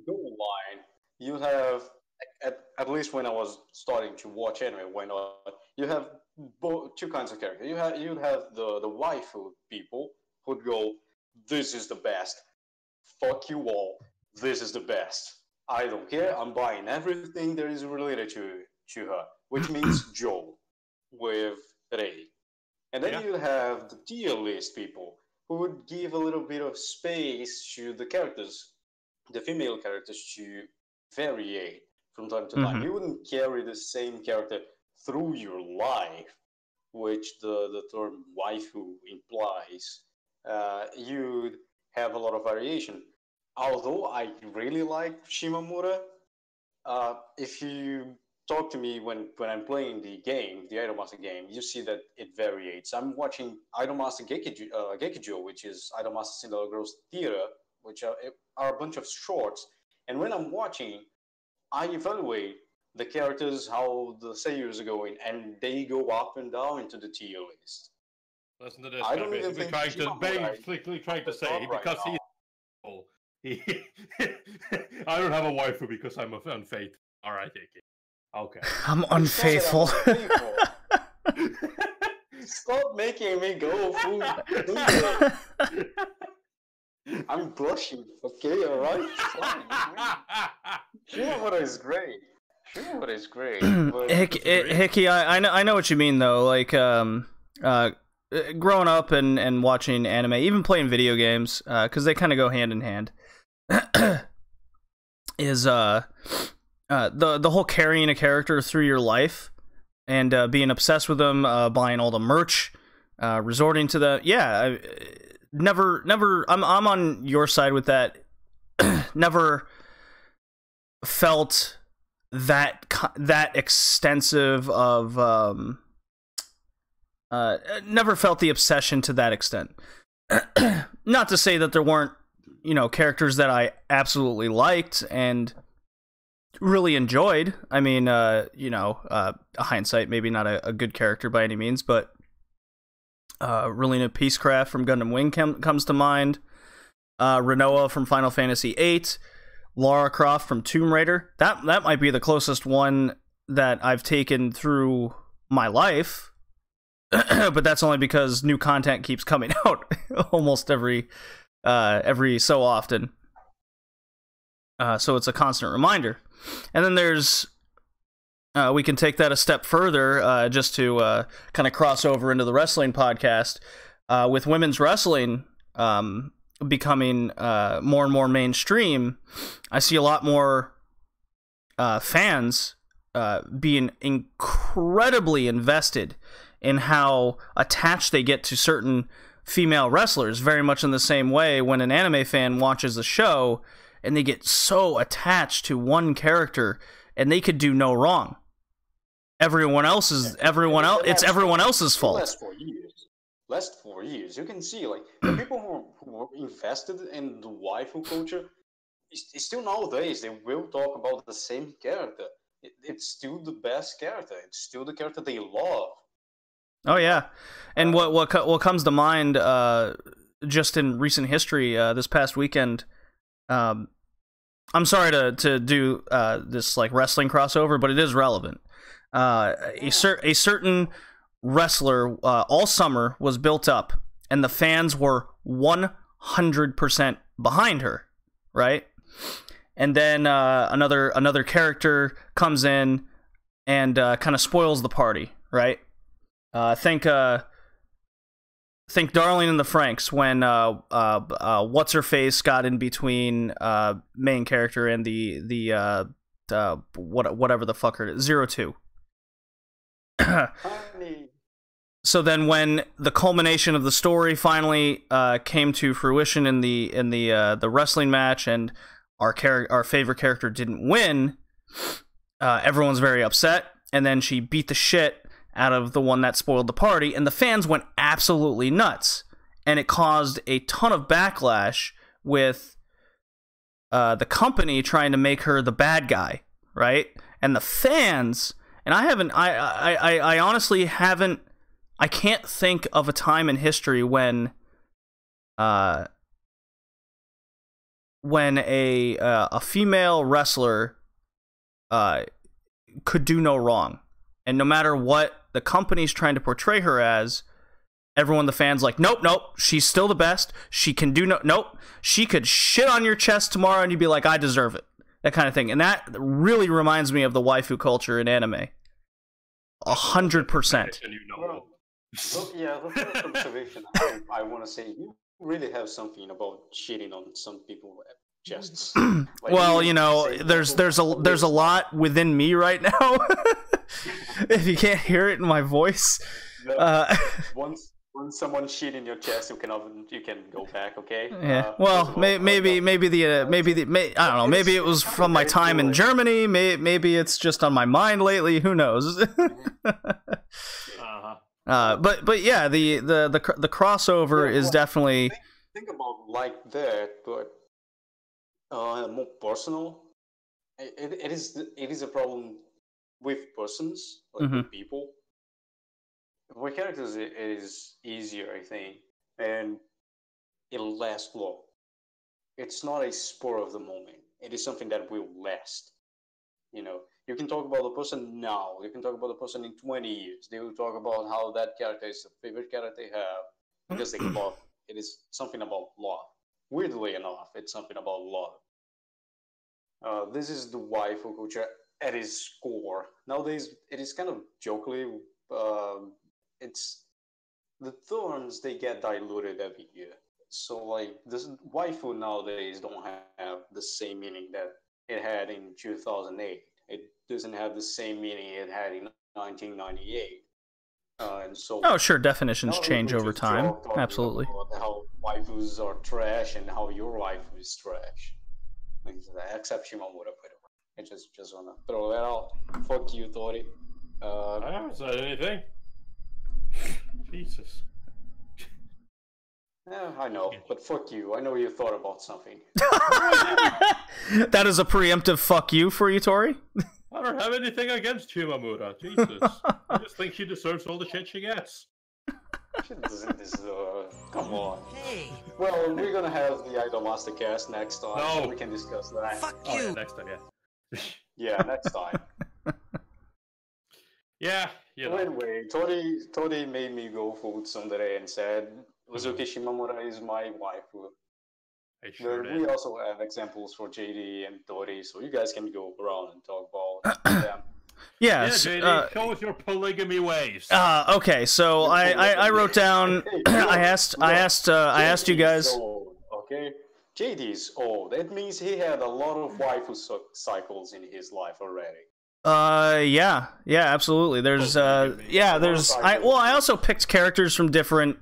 go online, you have at least when I was starting to watch anime, why not? You have two kinds of characters. You have the waifu people who'd go, "This is the best. Fuck you all. This is the best. I don't care. I'm buying everything that is related to her," which means Joe with Rei. And then you have the tier list people who would give a little bit of space to the characters, the female characters, to vary from time to time. You wouldn't carry the same character through your life, which the term waifu implies. You'd have a lot of variation. Although I really like Shimamura, if you talk to me when I'm playing the game, the Idolmaster game, you see that it varies. I'm watching Idolmaster Gekijo, which is Idolmaster Cinderella Girls Theater, which are a bunch of shorts. And when I'm watching, I evaluate the characters, how the seiyus are going, and they go up and down into the tier list. Listen to this. I don't even think basically trying to say because he's I don't have a waifu because I'm unfaithful. All right, Hickey. Okay. I'm unfaithful. Stop making me go full. I'm blushing. Okay, all right. Shimamura is great. Shimamura is great. Hickey, I know what you mean though. Like growing up and watching anime, even playing video games, because they kind of go hand in hand. Is the whole carrying a character through your life and being obsessed with them, buying all the merch, resorting to the never. I'm on your side with that. Never felt that extensive of never felt the obsession to that extent. Not to say that there weren't, characters that I absolutely liked and really enjoyed. I mean, hindsight, maybe not a good character by any means, but Relina Peacecraft from Gundam Wing comes to mind. Renoa from Final Fantasy VIII. Lara Croft from Tomb Raider. That might be the closest one that I've taken through my life. But that's only because new content keeps coming out almost every so often. So it's a constant reminder. And then there's we can take that a step further, just to kind of cross over into the wrestling podcast, with women's wrestling becoming more and more mainstream. I see a lot more fans being incredibly invested in how attached they get to certain female wrestlers, very much in the same way when an anime fan watches a show and they get so attached to one character and they could do no wrong. It's everyone else's fault. Last 4 years, you can see like the people who were invested in the waifu culture. Still nowadays, they will talk about the same character. It's still the best character. It's still the character they love. Oh yeah, and what comes to mind just in recent history this past weekend. I'm sorry to do this like wrestling crossover, but it is relevant. A certain wrestler all summer was built up, and the fans were 100% behind her, right? And then another character comes in and kind of spoils the party, right? Think Darling in the Franxx when what's her face got in between main character and the whatever the fuck her 02. So then when the culmination of the story finally came to fruition in the wrestling match and our favorite character didn't win, everyone's very upset, and then she beat the shit out of the one that spoiled the party, and the fans went absolutely nuts, and it caused a ton of backlash with the company trying to make her the bad guy, right? And the fans, and I honestly haven't, I can't think of a time in history when a female wrestler could do no wrong, and no matter what the company's trying to portray her as, everyone, the fans, like, nope, she's still the best. She can do nope. She could shit on your chest tomorrow, and you'd be like, I deserve it. That kind of thing, and that really reminds me of the waifu culture in anime. 100%. Yeah, the first observation I want to say, you really have something about cheating on some people chests. Like, well, you know, there's a lot within me right now. If you can't hear it in my voice. Once someone shit in your chest, you can go back, okay? Yeah. Well, maybe I don't know. Maybe it was from my time in Germany. Maybe it's just on my mind lately. Who knows? But yeah, the crossover is definitely. Think about like that, but more personal. It is a problem with persons, like with people. With characters, it is easier, I think, and it'll last long. It's not a spur of the moment. It is something that will last. You know, you can talk about the person now. You can talk about the person in 20 years. They will talk about how that character is the favorite character they have because they love it. It is something about love. Weirdly enough, it's something about love. This is the waifu culture at its core. Nowadays, it is kind of jokingly. It's the terms, they get diluted every year. So like this waifu nowadays don't have the same meaning that it had in 2008. It doesn't have the same meaning it had in 1998. And so oh sure, definitions change over time. Absolutely. How waifus are trash and how your waifu is trash. Except Shimamura, by the way. I just wanna throw that out. Fuck you, Tori. I haven't said anything. Jesus. Yeah, I know, but fuck you. I know you thought about something. That is a preemptive fuck you for you, Tori? I don't have anything against Shimamura. Jesus. I just think she deserves all the shit she gets. She doesn't deserve. Come on. Hey. Well, we're gonna have the Idol Master cast next time. No. So we can discuss that. Fuck you. Yeah, next time, yeah. Yeah, next time. Yeah, you know. Anyway, Tori made me go for tsundere and said, Uzuki Shimamura is my waifu. I sure did. We also have examples for JD and Tori, so you guys can go around and talk about them. Yeah, JD, show us your polygamy ways. Okay, so I wrote down. I asked you guys. Old, okay, JD's old. That means he had a lot of waifu cycles in his life already. Yeah, absolutely. There's I also picked characters from different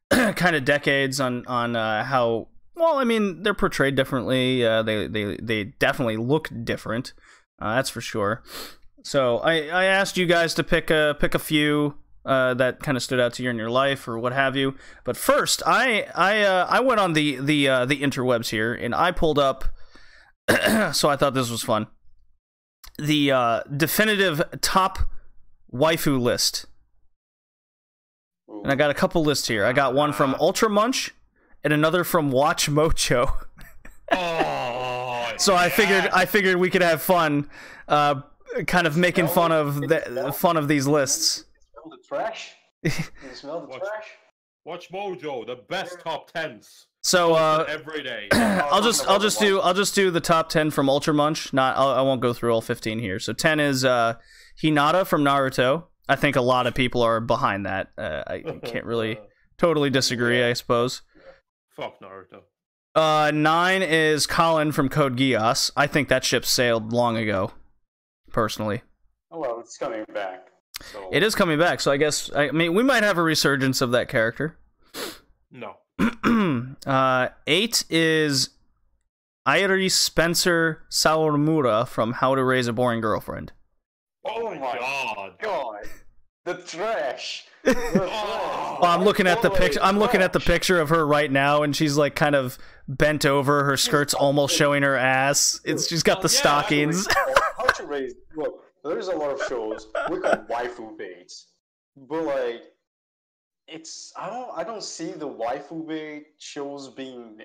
kind of decades on how well, I mean, they're portrayed differently. They definitely look different. That's for sure. So I asked you guys to pick a few that kind of stood out to you in your life or what have you. But first, I went on the interwebs here and I pulled up. So I thought this was fun. The definitive top waifu list. And I got a couple lists here. I got one from Ultra Munch and another from Watch Mojo. So I figured we could have fun, kind of making fun of these lists. You smell the trash? You smell the trash? Watch Mojo, the best top 10s. So every day. I'll just do the top 10 from Ultra Munch. I won't go through all 15 here. So 10 is Hinata from Naruto. I think a lot of people are behind that. I can't really totally disagree, I suppose. Fuck Naruto. 9 is Colin from Code Geass. I think that ship sailed long ago, personally. Oh well, it's coming back. So. It is coming back, so I mean, we might have a resurgence of that character. No. 8 is Airi Spencer Sawamura from How to Raise a Boring Girlfriend. Oh my god. The trash. Oh, I'm looking at the picture. I'm looking at the picture of her right now, and she's like kind of bent over. Her skirt's almost showing her ass. She's got the stockings. How to raise? Look, there's a lot of shows we call waifu baits, but like, I don't see the waifu bait shows being.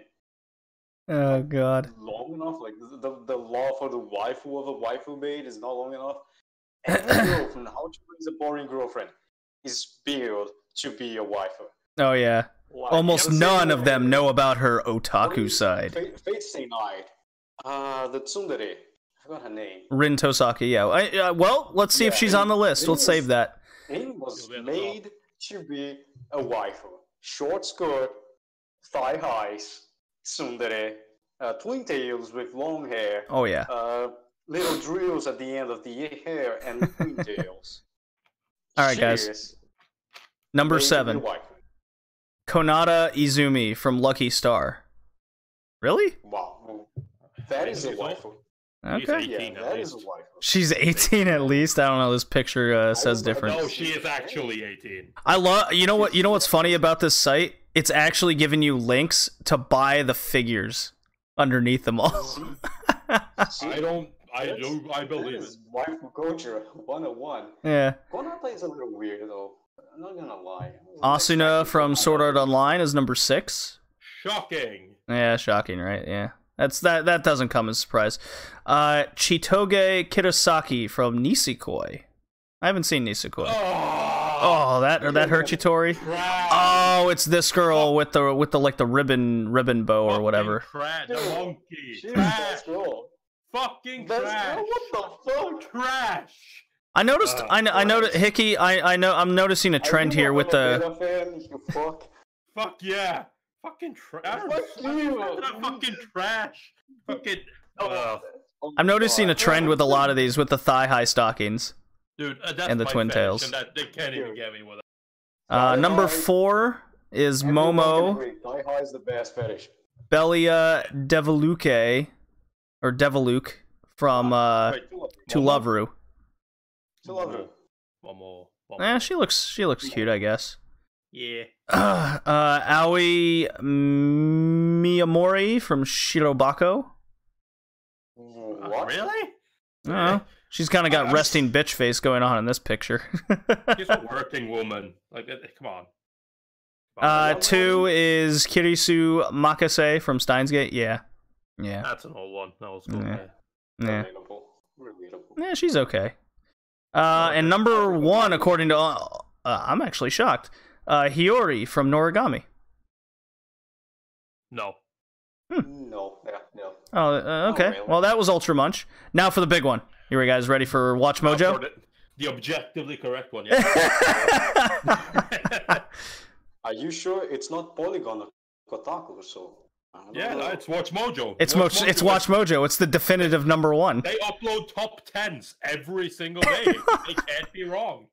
Oh god. Long enough, like the law for the waifu of a waifu bait is not long enough. Every girl from How to Raise a Boring Girlfriend is built to be a waifu. Oh yeah. Like, almost none of them know about her otaku side. Fate Stay Night. The tsundere. I forgot her name. Rin Tosaki, yeah. Well, let's see if she's on the list. Let's save that. Rin was made to be a waifu. Short skirt, thigh highs, tsundere, twin tails with long hair. Oh yeah. Little drills at the end of the hair and twin tails. Alright, guys. Number 7. Konata Izumi from Lucky Star. Really? Wow. That is a waifu. Okay. Yeah, that is a waifu. She's 18 at least. I don't know. This picture says different. No, she is actually 18. I love. You know what? You know what's funny about this site? It's actually giving you links to buy the figures underneath them all. I believe it. Waifu culture 101. Yeah. Konata is a little weird though. I'm not gonna lie. Asuna from Sword Art Online is number 6. Shocking. Yeah, shocking, right? Yeah. That doesn't come as a surprise. Chitoge Kirasaki from Nisekoi. I haven't seen Nisekoi. Oh, that hurt you, Tori? Oh, it's this girl with the like the ribbon bow or whatever. The monkey. Trash. Fucking trash. What the fuck? Trash. I noticed. I noticed. Hickey. I know. I'm noticing a trend here with the. Fuck yeah. Fucking trash. Fucking trash. Fucking. I'm noticing a trend with a lot of these with the thigh-high stockings. Dude, that's and the twin tails. And they can't even get me with it. Number 4 is Momo. Thigh-high is the best fetish. Belia Devaluke, or Devaluke from To Loveru. To Loveru. Momo. Yeah, she looks cute, I guess. Yeah. Aoi Miyamori from Shirobako. What? Really? She's kind of got resting bitch face going on in this picture. She's a working woman. Like, come on. 2 is Kirisu Makase from Steins Gate. Yeah. That's an old one. That was cool. Yeah. Relatable. Yeah, she's okay. And number 1, according to I'm actually shocked. Hiyori from Noragami. No. No. Oh, okay. Really. Well, that was Ultra Munch. Now for the big one. Here we guys ready for Watch Mojo? The objectively correct one, yeah. Are you sure it's not Polygon or Kotaku? So Yeah, no, it's Watch Mojo. It's Watch Mojo. It's the definitive #1. They upload top 10s every single day. They can't be wrong.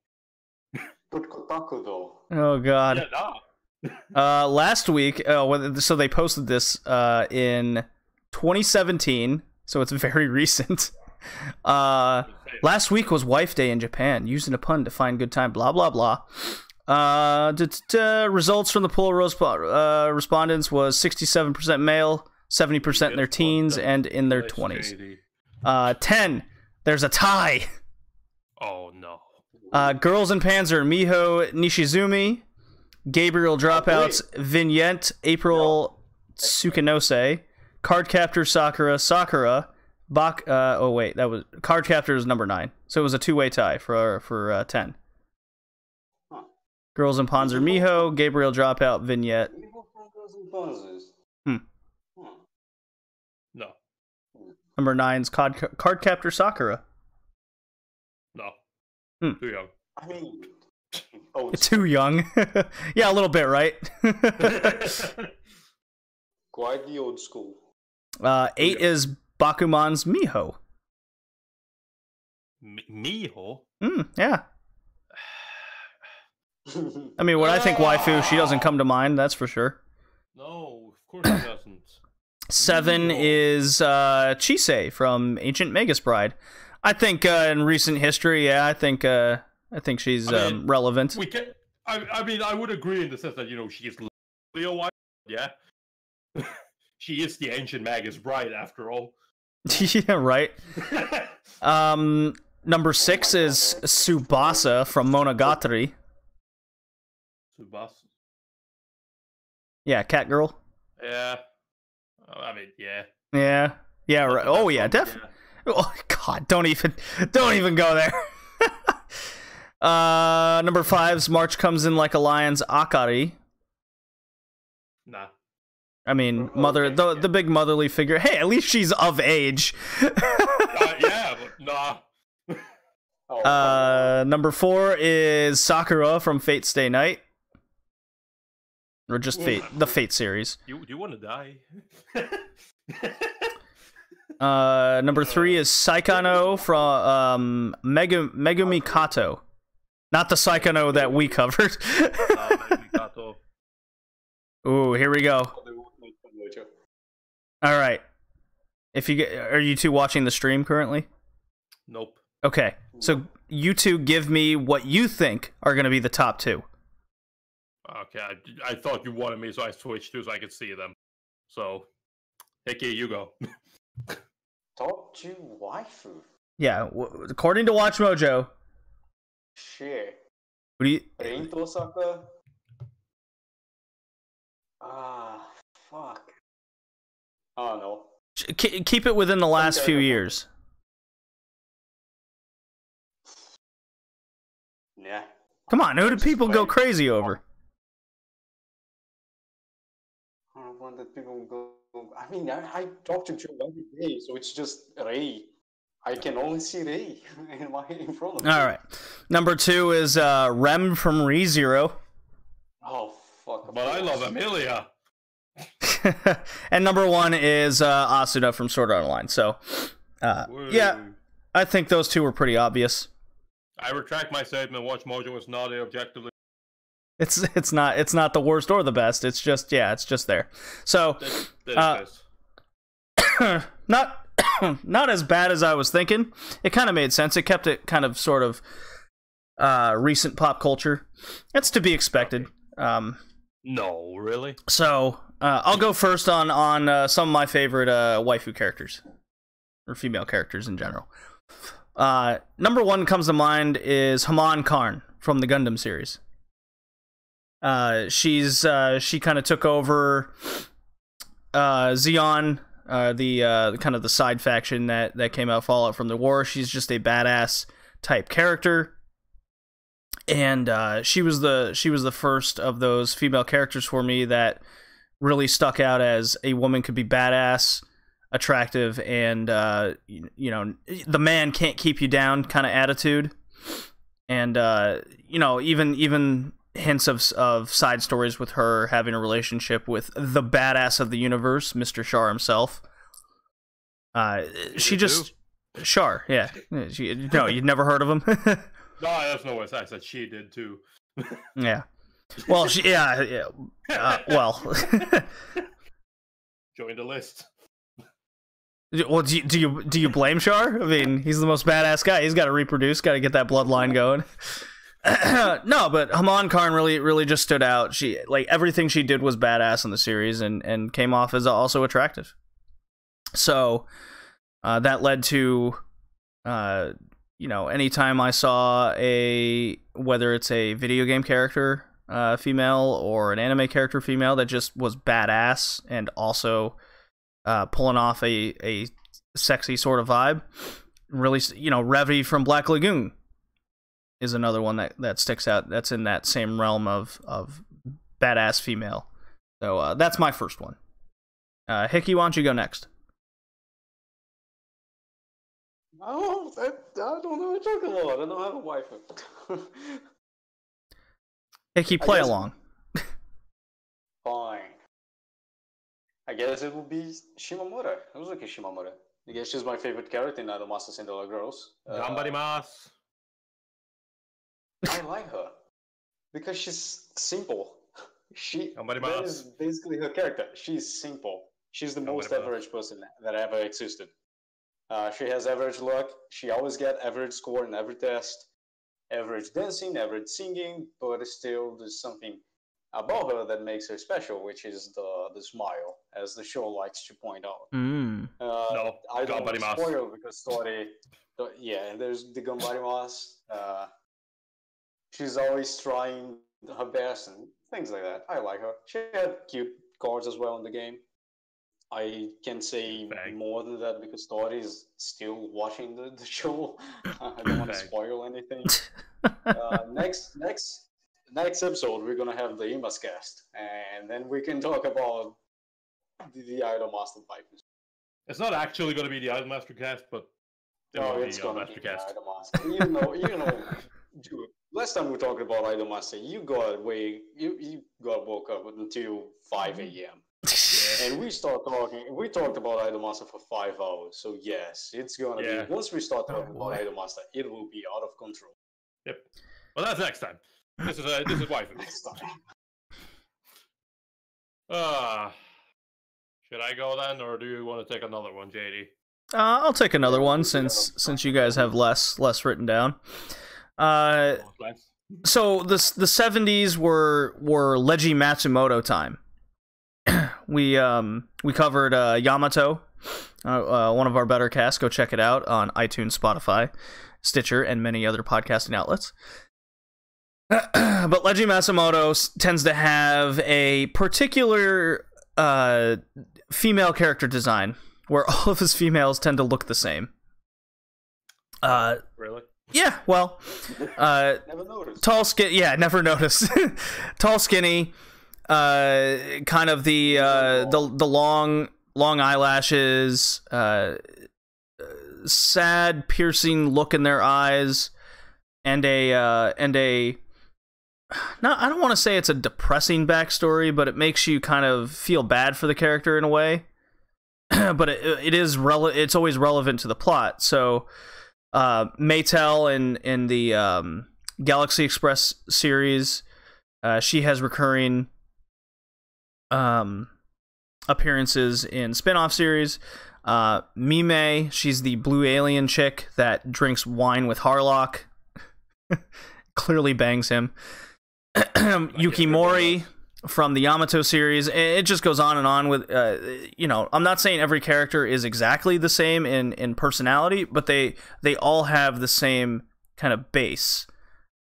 But Kotaku though. Oh God. Yeah, nah. Last week, so they posted this in 2017, so it's very recent. Last week was Wife Day in Japan, using a pun to find good time, blah blah blah. Results from the poll respondents was 67% male, 70% in their teens and in their 20s. 10, there's a tie. Oh no. Girls in Panzer, Miho Nishizumi, Gabriel Dropouts, Vignette, April Tsukinose, Cardcaptor Sakura, that was Cardcaptor is number 9. So it was a two-way tie for 10. Huh. Girls in Panzer, Miho, Gabriel Dropout, Vignette. No. Number 9's Cardcaptor Sakura. No. Too young. I mean, too young. Yeah, a little bit, right? Quite the old school. 8 is Bakuman's Miho. Miho? Yeah. I mean, when I think waifu, she doesn't come to mind, that's for sure. No, of course she doesn't. 7 is Chisei from Ancient Magus Bride. I think in recent history, yeah, I think she's relevant. We can. I mean, I would agree in the sense that she is Leo White. Yeah, she is the Ancient Magus Bride after all. Yeah, right. Number 6 is Tsubasa from Monogatari. Tsubasa. Yeah, cat girl. Yeah. I mean, yeah. Yeah. Yeah. Right. Oh yeah, definitely. Yeah. Oh God! Don't even go there. Number 5's March Comes in Like a Lion's Akari. Nah. I mean, the big motherly figure. Hey, at least she's of age. Yeah, but nah. Number 4 is Sakura from Fate Stay Night. Or just Fate, the Fate series. You want to die? Number 3 is Saikano from Megumi Kato. Not the Saikano that we covered. Ooh, here we go. Alright. Are you two watching the stream currently? Nope. Okay, so you two give me what you think are going to be the top 2. Okay, I thought you wanted me, so I switched to so I could see them. So, Hickey, you go. Top 2 waifu? Yeah, according to Watch Mojo. Shit. What do you... Rain Tosaka? Fuck. I don't know. Keep it within the last few years. Yeah. Come on, who do people go crazy over? I mean, I talk to Joe every day, so it's just Ray. I can only see Ray in front of me. All right. Number 2 is Rem from ReZero. Oh, fuck. But I love Amelia. And number 1 is Asuna from Sword Art Online. So, yeah, I think those two were pretty obvious. I retract my statement. Watch Mojo is not objectively. It's not the worst or the best. It's just there. So, not as bad as I was thinking. It kind of made sense. It kept it kind of sort of recent pop culture. That's to be expected. No, really. So I'll go first on some of my favorite waifu characters or female characters in general. Number 1 comes to mind is Haman Karn from the Gundam series. She kind of took over Zeon, the kind of the side faction that came out Fallout from the war. She's just a badass type character, and she was the first of those female characters for me that really stuck out as a woman could be badass, attractive, and the man can't keep you down kind of attitude. And even hints of side stories with her having a relationship with the badass of the universe, Mr. Shar himself. She just Shar, yeah. No, you'd never heard of him. No, that's no way. I said she did too. Yeah. Well, well. Join the list. Well, do you blame Shar? I mean, he's the most badass guy. He's got to reproduce, got to get that bloodline going. No, but Haman Karn really just stood out. She everything she did was badass in the series, and came off as also attractive. So that led to, anytime I saw whether it's a video game character female or an anime character female that just was badass and also pulling off a sexy sort of vibe. Really, Revy from Black Lagoon is another one that sticks out. That's in that same realm of badass female. So that's my first one. Hickey, why don't you go next? Oh, I don't know what you're talking about. I don't have a wife. Hickey, play along. Fine. I guess it would be Shimamura. Haruzuki Shimamura. I guess she's my favorite character in Idolmaster Cinderella Girls. Gambarimasu. I like her because she's simple. That is basically her character. She's simple. She's the most average person that ever existed. She has average luck. She always gets average score in every test. Average dancing, average singing, but still there's something about her that makes her special, which is the smile, as the show likes to point out. No, I don't want to spoil because story. Yeah, there's the Gambarimasu. She's always trying her best and things like that. I like her. She had cute cards as well in the game. I can't say more than that because Tori is still watching the show. I don't want to spoil anything. Next episode, we're gonna have the Imas cast, and then we can talk about the Idolmaster Vipers. It's not actually going to be the Idolmaster cast, but it's gonna be the Idolmaster. You know, dude, last time we talked about Idolmaster, you got woke up until 5 a.m. And we talked about Idolmaster for 5 hours. So yes, it's gonna be. Once we start talking about Idolmaster, it will be out of control. Yep. Well, that's next time. This is waifu. Next time. Should I go then, or do you want to take another one, JD? I'll take another one since you guys have less written down. So the 70s were Leiji Matsumoto time. We covered Yamato, one of our better casts. Go check it out on iTunes, Spotify, Stitcher, and many other podcasting outlets. But Leiji Matsumoto tends to have a particular female character design where all of his females tend to look the same. Really? Yeah, well, never noticed. Tall, skinny. Yeah, never noticed. Tall, skinny. Kind of the long eyelashes. Sad, piercing look in their eyes, and a. No, I don't want to say it's a depressing backstory, but it makes you kind of feel bad for the character in a way. But it's always relevant to the plot. So, Maytel in the Galaxy Express series, she has recurring appearances in spin-off series. Mime, she's the blue alien chick that drinks wine with Harlock. Clearly bangs him. Yukimori from the Yamato series. It just goes on and on with, I'm not saying every character is exactly the same in personality, but they all have the same kind of base.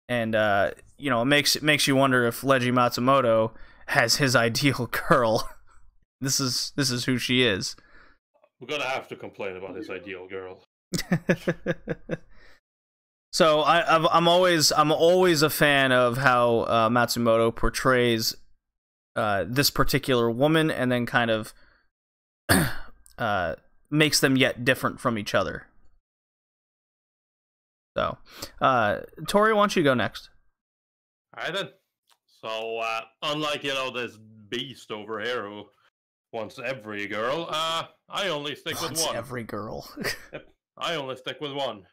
And, it makes you wonder if Leiji Matsumoto has his ideal girl. This is who she is. We're gonna have to complain about his ideal girl. So I'm always a fan of how Matsumoto portrays this particular woman, and then kind of makes them yet different from each other. So, Tori, why don't you go next? All right then. So, unlike, this beast over here who wants every girl, I only stick with one. Every girl. Yep, I only stick with one.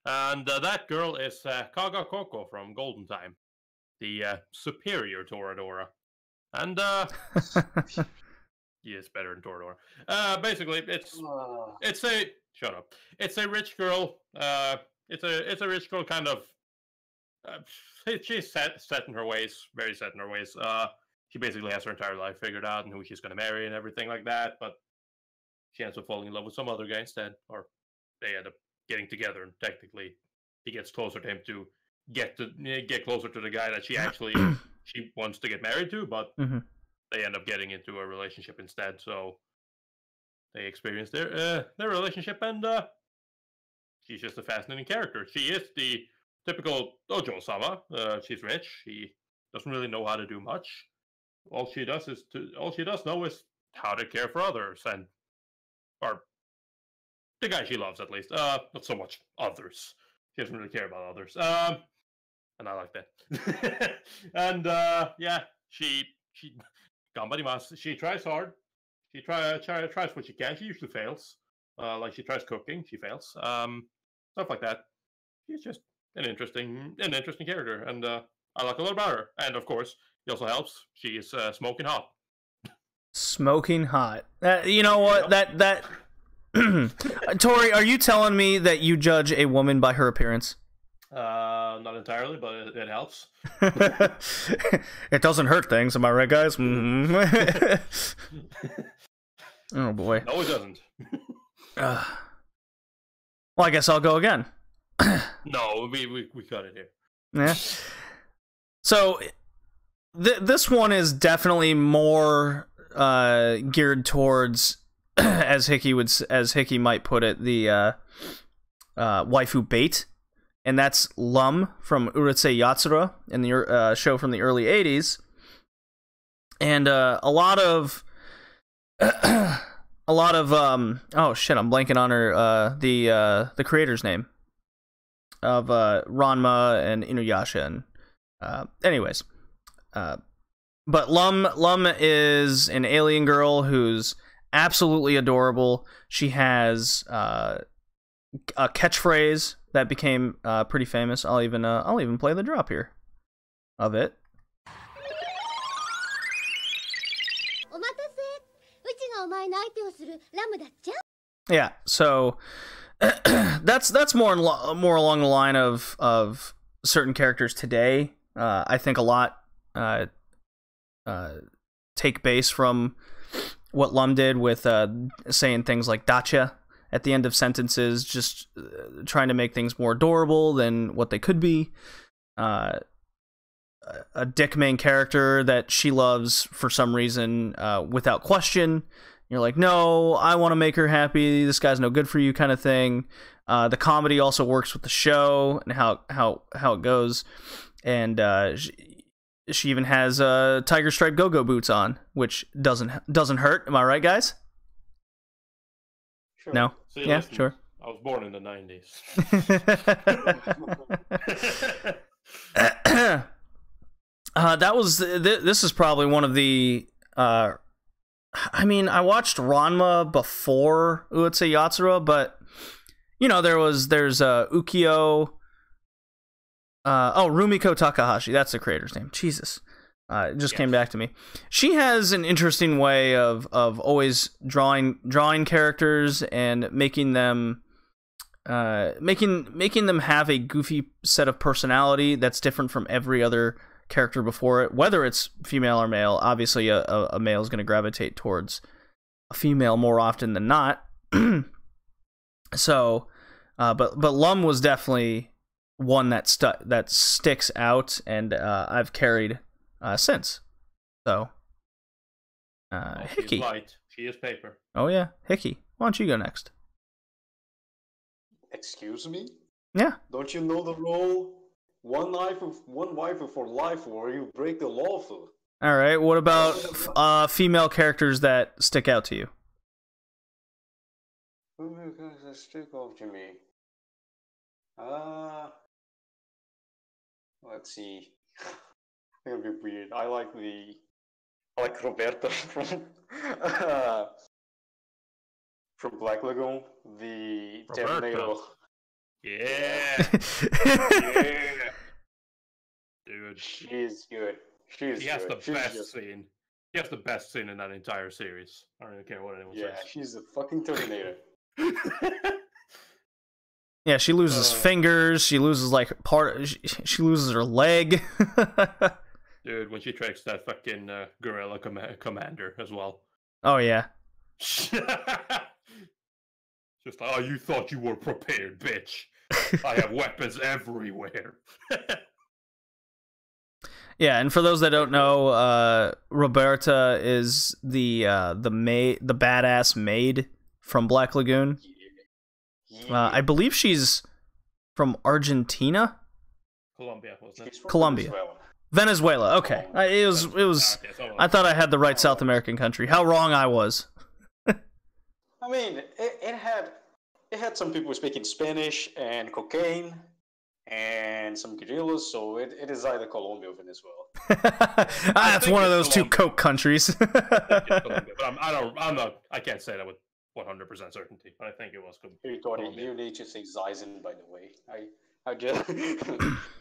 And that girl is Kaga Koko from Golden Time, the superior Toradora. And, he is better than Toradora. Basically, it's a... Shut up. It's a rich girl. It's a rich girl kind of... she's set in her ways, very set in her ways. She basically has her entire life figured out and who she's going to marry and everything like that, but she ends up falling in love with some other guy instead, or they end up getting together, and technically he gets closer to him to get closer to the guy that she actually she wants to get married to, but they end up getting into a relationship instead, so they experience their relationship, and she's just a fascinating character. She is the typical Ojo-sama. She's rich. She doesn't really know how to do much. All she does know is how to care for others, or the guy she loves, at least. Not so much others. She doesn't really care about others. And I like that. And yeah, she gambarimasu. She tries hard. She tries what she can. She usually fails. Like she tries cooking, she fails. Stuff like that. She's just an interesting character, and I like a lot about her. And of course, it also helps. She is smoking hot. Smoking hot. You know what? That Tori, are you telling me that you judge a woman by her appearance? Not entirely, but it helps. It doesn't hurt things, am I right, guys? Oh boy. No, it doesn't. Well, I guess I'll go again. No, we cut it here. Yeah. So this one is definitely more geared towards, as Hickey might put it, the waifu bait, and that's Lum from Urusei Yatsura in the show from the early 80s, and a lot of oh shit, I'm blanking on her the creator's name of Ranma and Inuyasha, and anyways, but Lum is an alien girl who's absolutely adorable. She has a catchphrase that became pretty famous. I'll even play the drop here of it. Yeah, so that's more along the line of certain characters today. I think a lot take base from what Lum did with saying things like "dacha" at the end of sentences, just trying to make things more adorable than what they could be. A dick main character that she loves for some reason, without question. You're like, no, I want to make her happy. This guy's no good for you, kind of thing. The comedy also works with the show and how it goes, and she even has tiger stripe go-go boots on, which doesn't hurt. Am I right, guys? Sure. No. See, Yeah, listen, sure. I was born in the 90s. This is probably one of the. I mean, I watched Ranma before Urusei Yatsura, but there's Ukyo. Rumiko Takahashi. That's the creator's name. Jesus, it just came back to me. She has an interesting way of always drawing characters and making them making them have a goofy set of personality that's different from every other character before it, whether it's female or male. Obviously a male is going to gravitate towards a female more often than not. So but Lum was definitely one that sticks out, and I've carried since. So Hickey. She's light. She is paper. Oh yeah, Hickey, why don't you go next? Excuse me? Yeah. Don't you know the rule? One waifu for life, or you break the law. All right. What about female characters that stick out to you? Female characters that stick out to me. Let's see. It'll be weird. I like Roberta from Black Lagoon, the Roberta. Terminator. Yeah. Yeah. Dude. She's good. She has the best scene. She has the best scene in that entire series. I don't even care what anyone says. Yeah, she's a fucking Terminator. Yeah, she loses fingers. She loses like she loses her leg. Dude, when she tracks that fucking gorilla commander as well. Oh yeah. Just like, oh, you thought you were prepared, bitch. I have weapons everywhere. Yeah, and for those that don't know, Roberta is the badass maid from Black Lagoon. Yeah. I believe she's from Argentina. Colombia, wasn't it? Colombia. Venezuela. Okay, it was. Okay, I thought I had the right South American country. How wrong I was. I mean, it had some people speaking Spanish and cocaine and some guerrillas, so it is either Colombia or Venezuela. That's one of those two coke countries. But I can't say that with 100% certainty, but I think it was Colombia. You need to say Zizen, by the way. I just.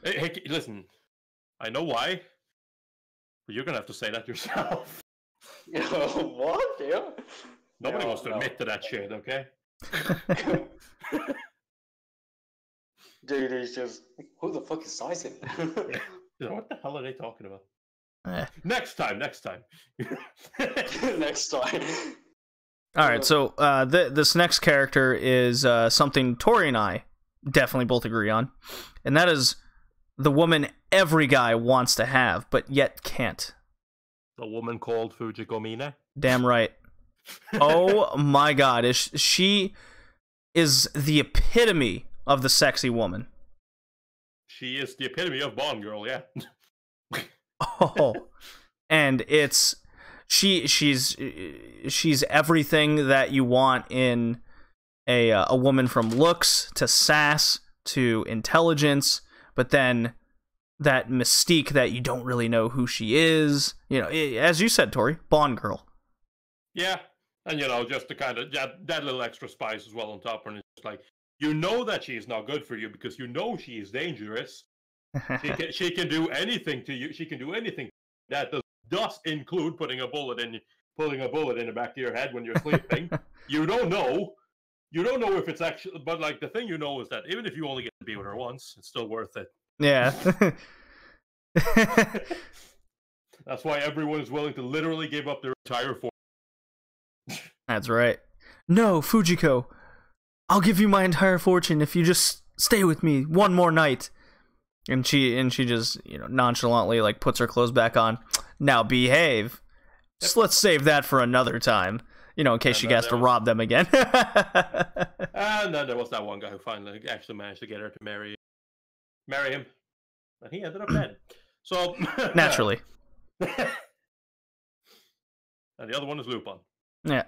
Hey, listen. I know why, but you're gonna have to say that yourself. What? Yeah. Nobody wants to admit to that shit, okay? JD's just, who the fuck is Zizen? What the hell are they talking about? Next time. Next time. All right, so this next character is something Tori and I definitely both agree on, and that is the woman every guy wants to have, but yet can't. The woman called Fujiko Mine? Damn right. Oh my god, she is the epitome of the sexy woman. She is the epitome of Bond girl, yeah. Oh, and it's she's everything that you want in a woman, from looks to sass to intelligence, but then that mystique that you don't really know who she is. You know, as you said, Tori, Bond girl. Yeah, and just to kind of that little extra spice as well on top, and it's just like, that she's not good for you because she is dangerous. She can do anything to you. She can do anything that does include putting a bullet in the back of your head when you're sleeping. You don't know if it's actually, but like the thing is that even if you only get to be with her once, it's still worth it. Yeah. That's why everyone is willing to literally give up their entire fortune. That's right. No, Fujiko, I'll give you my entire fortune if you just stay with me one more night. And she just, nonchalantly like puts her clothes back on. Now behave. Just let's save that for another time. In case she has to rob them again. And then there was that one guy who finally actually managed to get her to marry him. And he ended up dead. So naturally. And the other one is Lupin. Yeah.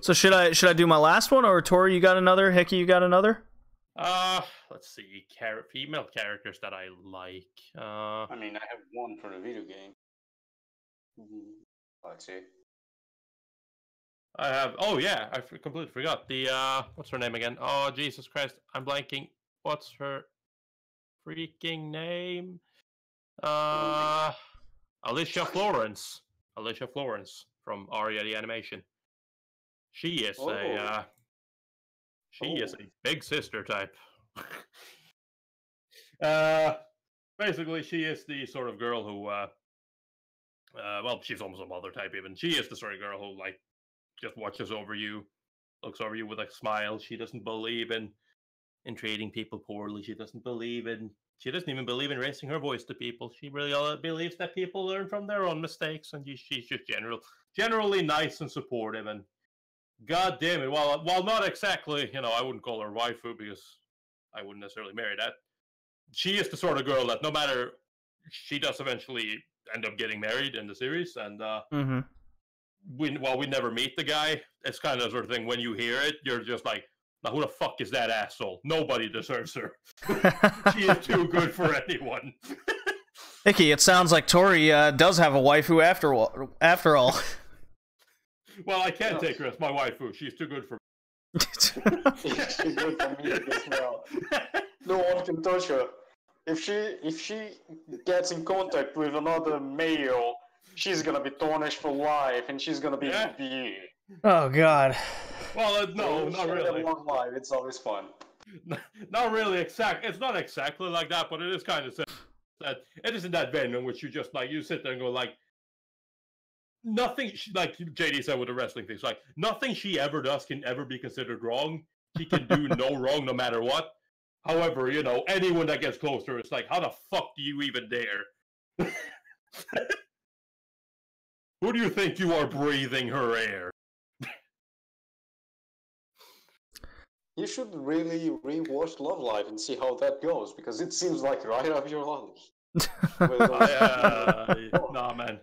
So should I do my last one, or Tori, you got another? Hickey, you got another? Let's see. Female characters that I like. I mean, I have one for the video game. Let's see. I have. Oh yeah, I completely forgot the. What's her name again? Oh Jesus Christ, I'm blanking. What's her freaking name? Alicia Florence. Alicia Florence from Aria the Animation. She is a big sister type. Basically, she is the sort of girl who, well, she's almost a mother type even. She is the sort of girl who, like, just watches over you, looks over you with a smile. She doesn't believe in treating people poorly. She doesn't even believe in raising her voice to people. She really believes that people learn from their own mistakes, and she's just generally nice and supportive. And God damn it, while not exactly, I wouldn't call her waifu because I wouldn't necessarily marry that. She is the sort of girl that no matter, she does eventually end up getting married in the series, and while we never meet the guy, it's kind of sort of thing, when you hear it, you're just like, now who the fuck is that asshole? Nobody deserves her. She is too good for anyone. Icky, it sounds like Tori does have a waifu after all. Well, I can't take her as my waifu. She's too good for me. She's good for me as well. No one can touch her. If she gets in contact with another male, she's gonna be tarnished for life, and she's gonna be abused. Oh God. Well, no, not really. Long life. It's always fun. Not really exact. It's not exactly like that, but it is kind of that. It is in that vein in which you just like you sit there and go like, nothing. Like JD said with the wrestling things, like nothing she ever does can ever be considered wrong. She can do no wrong no matter what. However, you know, anyone that gets closer, it's like, how the fuck do you even dare? Who do you think you are breathing her air? You should really rewatch Love Live and see how that goes, because it seems like right up your alley. Nah, man.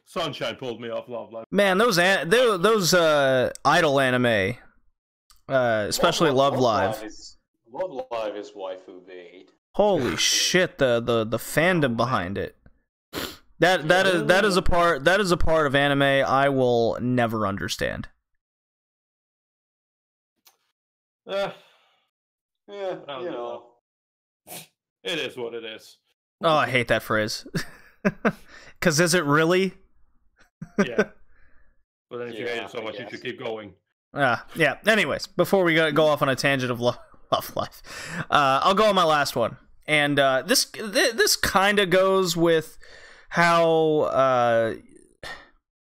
Sunshine pulled me off Love Live. Man, those idol anime, especially Love Live. Love Live is waifu bait. Holy shit! The fandom behind it. That is a part of anime I will never understand. Yeah, you know. It is what it is. Oh, I hate that phrase. Because is it really? Yeah. But then if you hate it so much, you should keep going. Yeah. Anyways, before we go off on a tangent of Love Life, I'll go on my last one. And this kind of goes with how...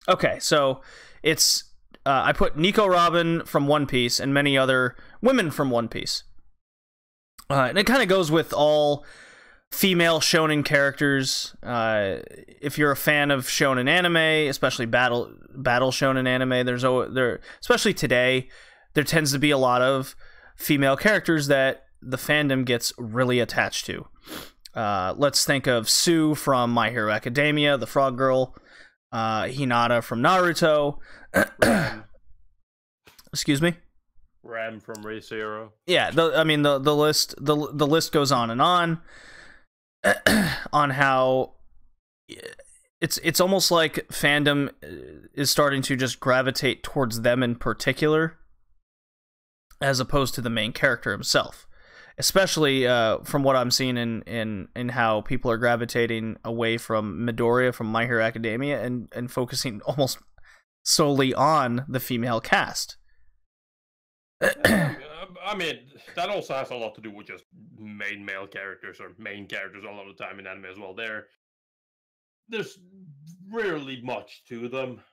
okay, so it's... I put Nico Robin from One Piece and many other women from One Piece. And it kind of goes with all female shonen characters. If you're a fan of shonen anime, especially battle shonen anime, especially today, there tends to be a lot of female characters that the fandom gets really attached to. Let's think of Sue from My Hero Academia, the Frog Girl, Hinata from Naruto. Excuse me? Ram from ReZero. Yeah, the list goes on and on how it's almost like fandom is starting to just gravitate towards them in particular as opposed to the main character himself. Especially from what I'm seeing in how people are gravitating away from Midoriya from My Hero Academia and focusing almost solely on the female cast. I mean, that also has a lot to do with just main male characters or main characters all of the time in anime as well. There's rarely much to them.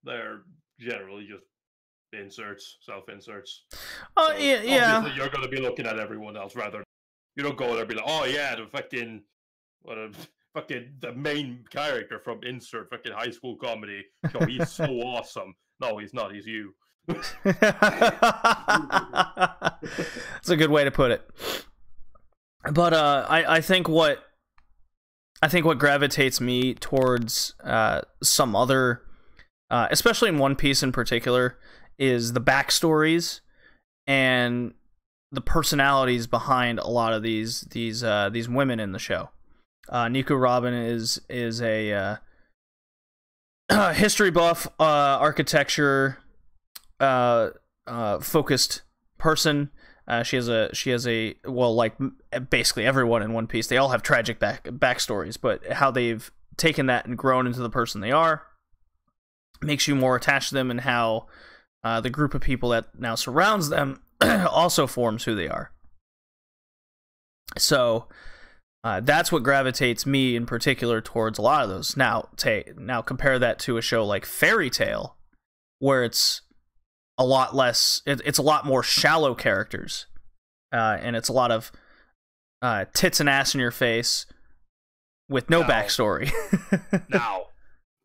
They're generally just self-inserts. Oh, so yeah. Obviously, you're going to be looking at everyone else rather. You don't go there and be like, oh yeah, the main character from insert fucking high school comedy show. He's so awesome. No, he's not. He's you. That's a good way to put it. But I think what gravitates me towards some other, especially in One Piece in particular, is the backstories and the personalities behind a lot of these women in the show. Nico Robin is a history buff, architecture focused person. She has a well, like basically everyone in One Piece, they all have tragic backstories, but how they've taken that and grown into the person they are makes you more attached to them, and how the group of people that now surrounds them also forms who they are. So that's what gravitates me in particular towards a lot of those. Now compare that to a show like Fairy Tail, where it's a lot less. It's a lot more shallow characters, and it's a lot of tits and ass in your face with no backstory.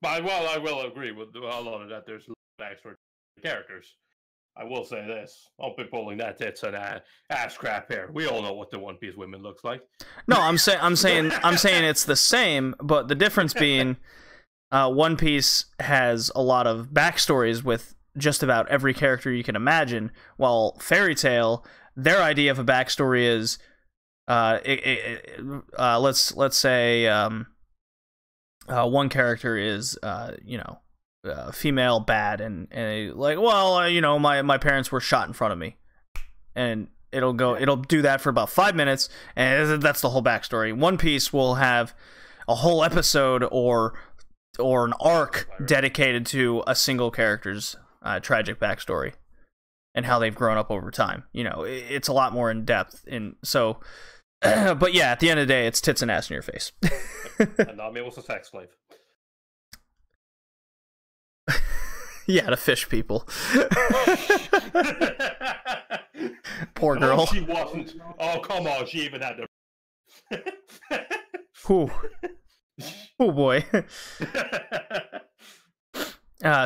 I will agree with a lot of that. There's backstory characters. I will say this: I'll be pulling that tits and ass crap here. We all know what the One Piece women looks like. No, I'm saying it's the same, but the difference being, One Piece has a lot of backstories with just about every character you can imagine, while Fairy Tail, their idea of a backstory is, let's say, one character is, female bad, and like, well, my parents were shot in front of me, and it'll do that for about 5 minutes, and that's the whole backstory. One Piece will have a whole episode or an arc dedicated to a single character's tragic backstory and how they've grown up over time. It's a lot more in depth, and so. But yeah, at the end of the day, it's tits and ass in your face. And Nami was a sex slave. Yeah, to fish people. Poor girl. No, she wasn't. Oh, come on, she even had the. Ooh. Oh boy.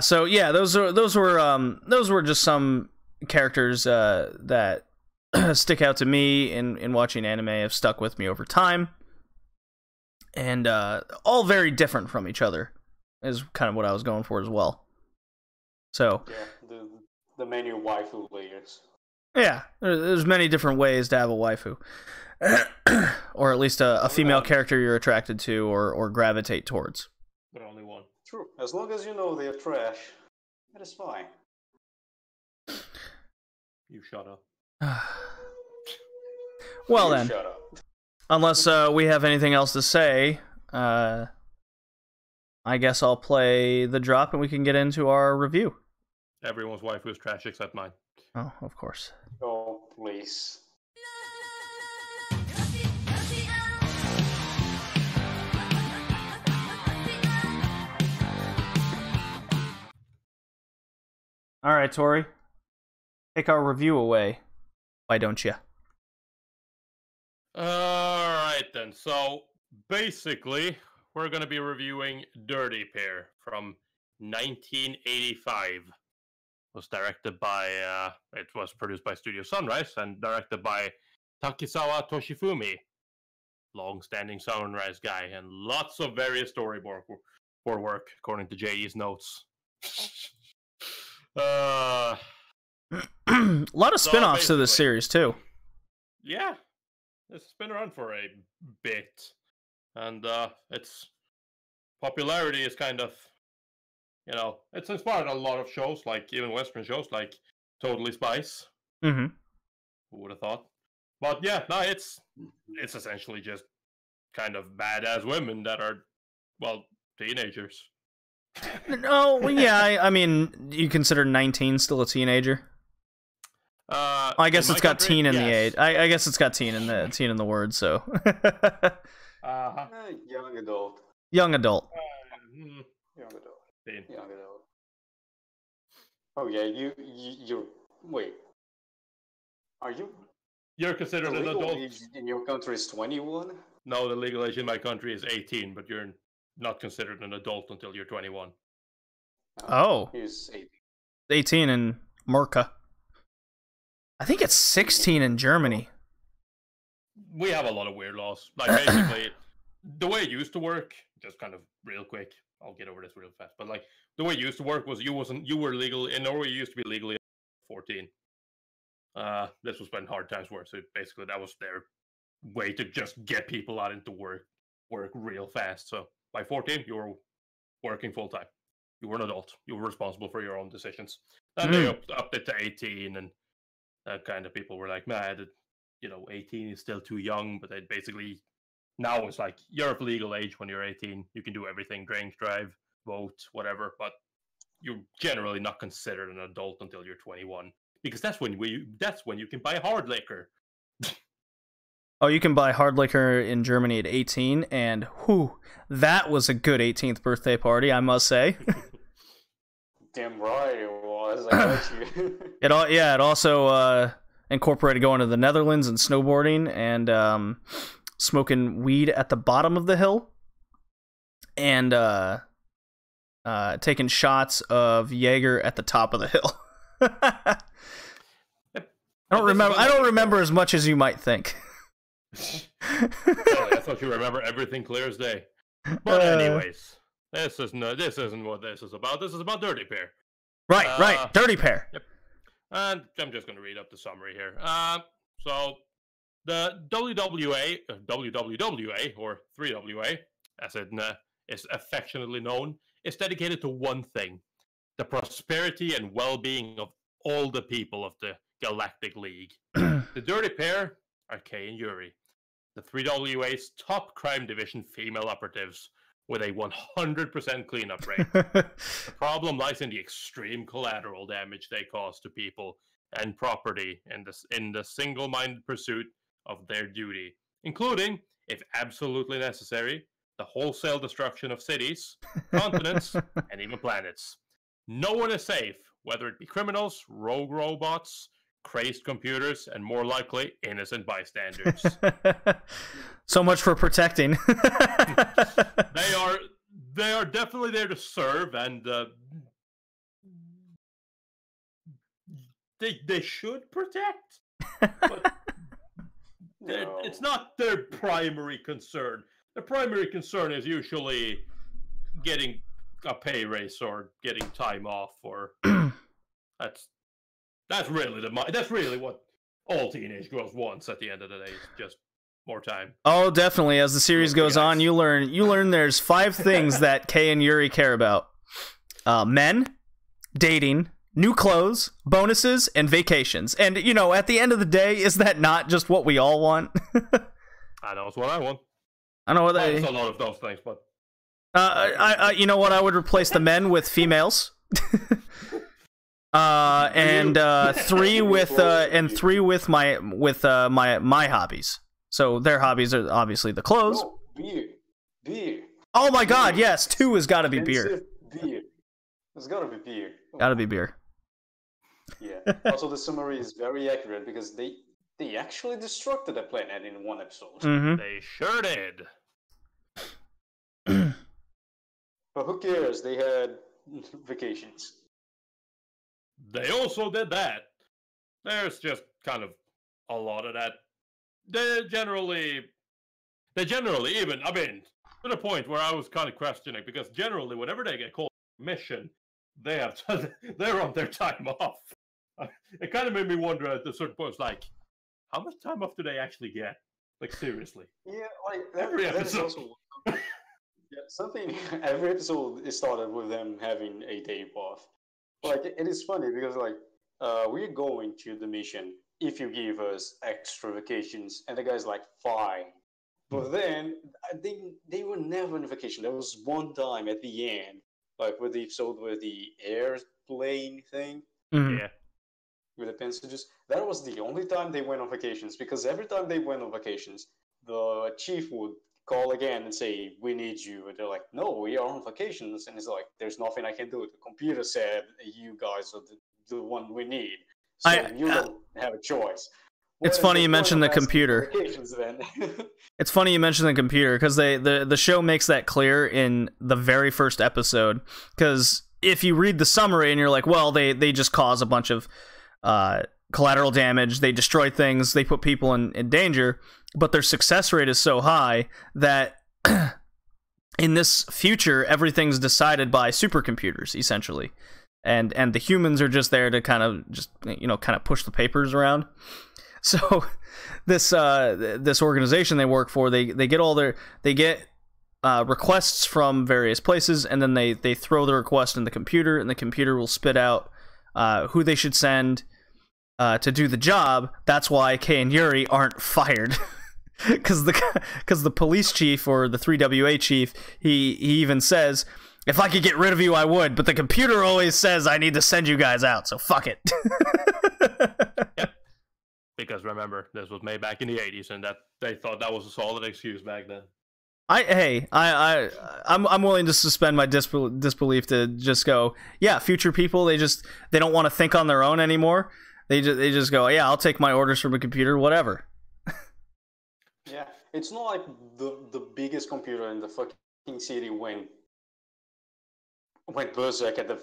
So yeah, those were just some characters that stick out to me in watching anime, have stuck with me over time, and all very different from each other is kind of what I was going for as well. So yeah, the many waifu layers. Yeah, there's many different ways to have a waifu, or at least a female character you're attracted to or gravitate towards. But only one. True. As long as you know they're trash, that is fine. You shut up. Well You then, shut up. unless we have anything else to say, I guess I'll play the drop and we can get into our review. Everyone's waifu is trash except mine. Oh, of course. Oh, please. All right, Tori, take our review away. Why don't you? Alright then, so basically, we're going to be reviewing Dirty Pair from 1985. It was directed by, it was produced by Studio Sunrise and directed by Takisawa Toshifumi, long-standing Sunrise guy, and lots of various storyboard for work, according to JD's notes. A lot of spin-offs to this series, too. Yeah. It's been around for a bit, and its popularity is kind of, it's inspired a lot of shows, like even Western shows, like Totally Spice. Mm-hmm. Who would have thought? But yeah, no, it's essentially just kind of badass women that are, well, teenagers. Oh, yeah, I mean, you consider 19 still a teenager? I guess it's got teen in the age. I guess it's got teen in the word. So. Young adult. Young adult. Young adult. Teen. Young adult. Oh yeah, you're. Wait. Are you? You're considered an legal adult. age in your country is 21. No, the legal age in my country is 18, but you're not considered an adult until you're 21. Oh. He's 18. 18 in Merca. I think it's 16 in Germany. We have a lot of weird laws. Like, basically, the way it used to work, just kind of real quick, I'll get over this real fast, but like, the way it used to work was you were legal, in Norway you used to be legally 14. This was when hard times were, so basically that was their way to just get people out into work real fast. So by 14, you were working full time. You were an adult. You were responsible for your own decisions. And they upped it to 18, and kind of people were like, mad that 18 is still too young, but they basically now it's like you're of legal age when you're 18. You can do everything: drink, drive, vote, whatever. But you're generally not considered an adult until you're 21, because that's when you can buy hard liquor. Oh, you can buy hard liquor in Germany at 18, and that was a good 18th birthday party, I must say. Damn right it was. I got you. It also incorporated going to the Netherlands and snowboarding and smoking weed at the bottom of the hill and taking shots of Jaeger at the top of the hill. I don't remember as much as you might think. Really, I thought you remember everything clear as day. But anyways, this isn't what this is about. This is about Dirty Pair. Right, Dirty Pair. Yep. And I'm just going to read up the summary here. So the WWA or 3WA, as in is affectionately known, is dedicated to one thing: the prosperity and well-being of all the people of the Galactic League. The Dirty Pair are Kay and Yuri, the 3WA's top crime division female operatives, with a 100% cleanup rate. The problem lies in the extreme collateral damage they cause to people and property in the single-minded pursuit of their duty, including, if absolutely necessary, the wholesale destruction of cities, continents, and even planets. No one is safe, whether it be criminals, rogue robots, crazed computers, and more likely, innocent bystanders. So much for protecting. They are definitely there to serve, and they should protect, but it's not their primary concern. The primary concern is usually getting a pay raise or getting time off, or that's really what all teenage girls wants at the end of the day. Is just more time. Oh, definitely. As the series goes on, you learn there's 5 things that Kay and Yuri care about: men, dating, new clothes, bonuses, and vacations. And at the end of the day, is that not just what we all want? I know it's what I want. I know what it's a lot of those things, but you know what? I would replace the men with females. And 3 with my hobbies. So their hobbies are obviously the clothes. No, beer. Oh my God! Yes, 2 has got to be beer. There's got to be beer. Got to be beer. Yeah. Also, the summary is very accurate because they actually destructed the planet in one episode. Mm-hmm. They sure did. But who cares? They had vacations. They also did that. There's just kind of a lot of that. They generally even, I mean, to the point where I was kind of questioning, because generally whenever they get called mission, they're on their time off. It kind of made me wonder at a certain point, like, how much time off do they actually get? Like, seriously. Yeah, like every episode. Also, something. Every episode is started with them having a day off. Like, it is funny because we're going to the mission if you give us extra vacations, and the guy's like, fine. But then they were never on vacation. There was one time at the end, like with the episode with the airplane thing. Mm-hmm. Yeah. With the passages. That was the only time they went on vacations, because every time they went on vacations, the chief would call again and say, we need you. And they're like, no, we are on vacations. And it's like, there's nothing I can do. The computer said, you guys are the one we need. So you don't have a choice. It's funny you mentioned the computer. It's funny you mentioned the computer, because the show makes that clear in the very first episode. Because if you read the summary and you're like, well, they just cause a bunch of collateral damage, they destroy things, they put people in danger, but their success rate is so high that in this future everything's decided by supercomputers, essentially, and the humans are just there to kind of push the papers around. So this organization they work for, they get requests from various places, and then they throw the request in the computer, and the computer will spit out who they should send to do the job. That's why Kay and Yuri aren't fired. Because the police chief, or the 3WA chief, he even says, if I could get rid of you, I would, but the computer always says I need to send you guys out, so fuck it. Yep. Because remember, this was made back in the 80s, and that they thought that was a solid excuse back then. I'm willing to suspend my disbelief to just go, yeah, future people, they don't want to think on their own anymore. They just go, yeah, I'll take my orders from a computer, whatever. Yeah, it's not like the biggest computer in the fucking city went berserk at the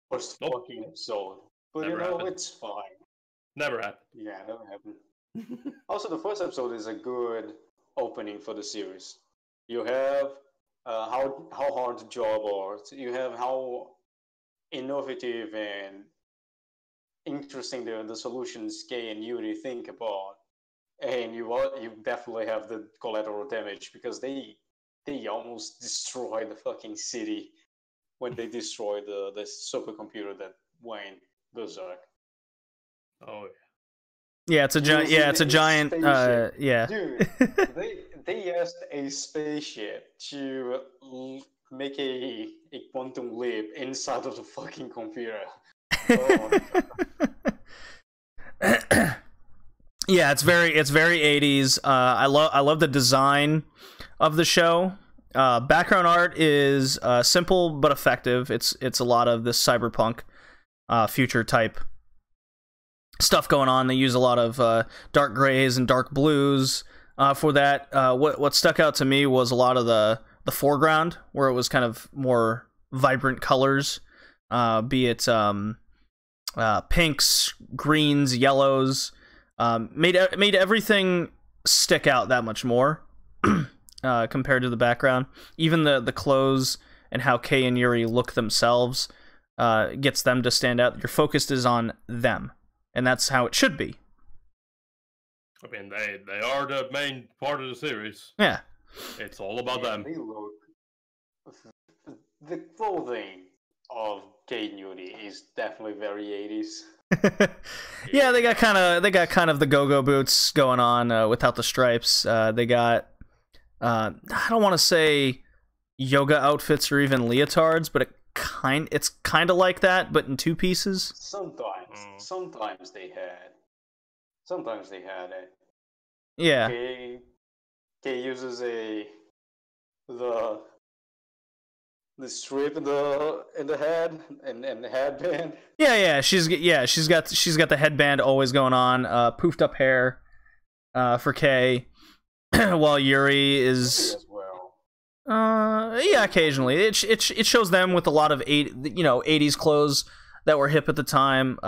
first fucking episode. But never happened. It's fine. Never happened. Yeah, never happened. Also, the first episode is a good opening for the series. You have how hard the job is. You have how innovative and interesting the solutions Kay and Yuri think about. And you definitely have the collateral damage, because they they almost destroyed the fucking city when they destroyed the supercomputer that went berserk. Oh Yeah, it's a giant. Yeah, it's a giant. Yeah. Dude, they asked a spaceship to make a quantum leap inside of the fucking computer. Oh my God. Yeah, it's very 80s. I love the design of the show. Background art is simple but effective. It's a lot of this cyberpunk future type stuff going on. They use a lot of dark grays and dark blues for that. What stuck out to me was a lot of the foreground, where it was kind of more vibrant colors, be it pinks, greens, yellows. Made everything stick out that much more compared to the background. Even the clothes and how Kei and Yuri look themselves gets them to stand out. Your focus is on them, and that's how it should be. I mean, they are the main part of the series. Yeah, it's all about them. They look. The clothing of Kei and Yuri is definitely very 80s. Yeah, they got kind of the go-go boots going on without the stripes. They got I don't want to say yoga outfits or even leotards, but it's kind of like that, but in two pieces. Sometimes they had it. Yeah. Kei uses the strip in the head and the headband. Yeah, she's got the headband always going on, poofed up hair for Kei, while Yuri is as well. Yeah, occasionally it shows them with a lot of 80s clothes that were hip at the time,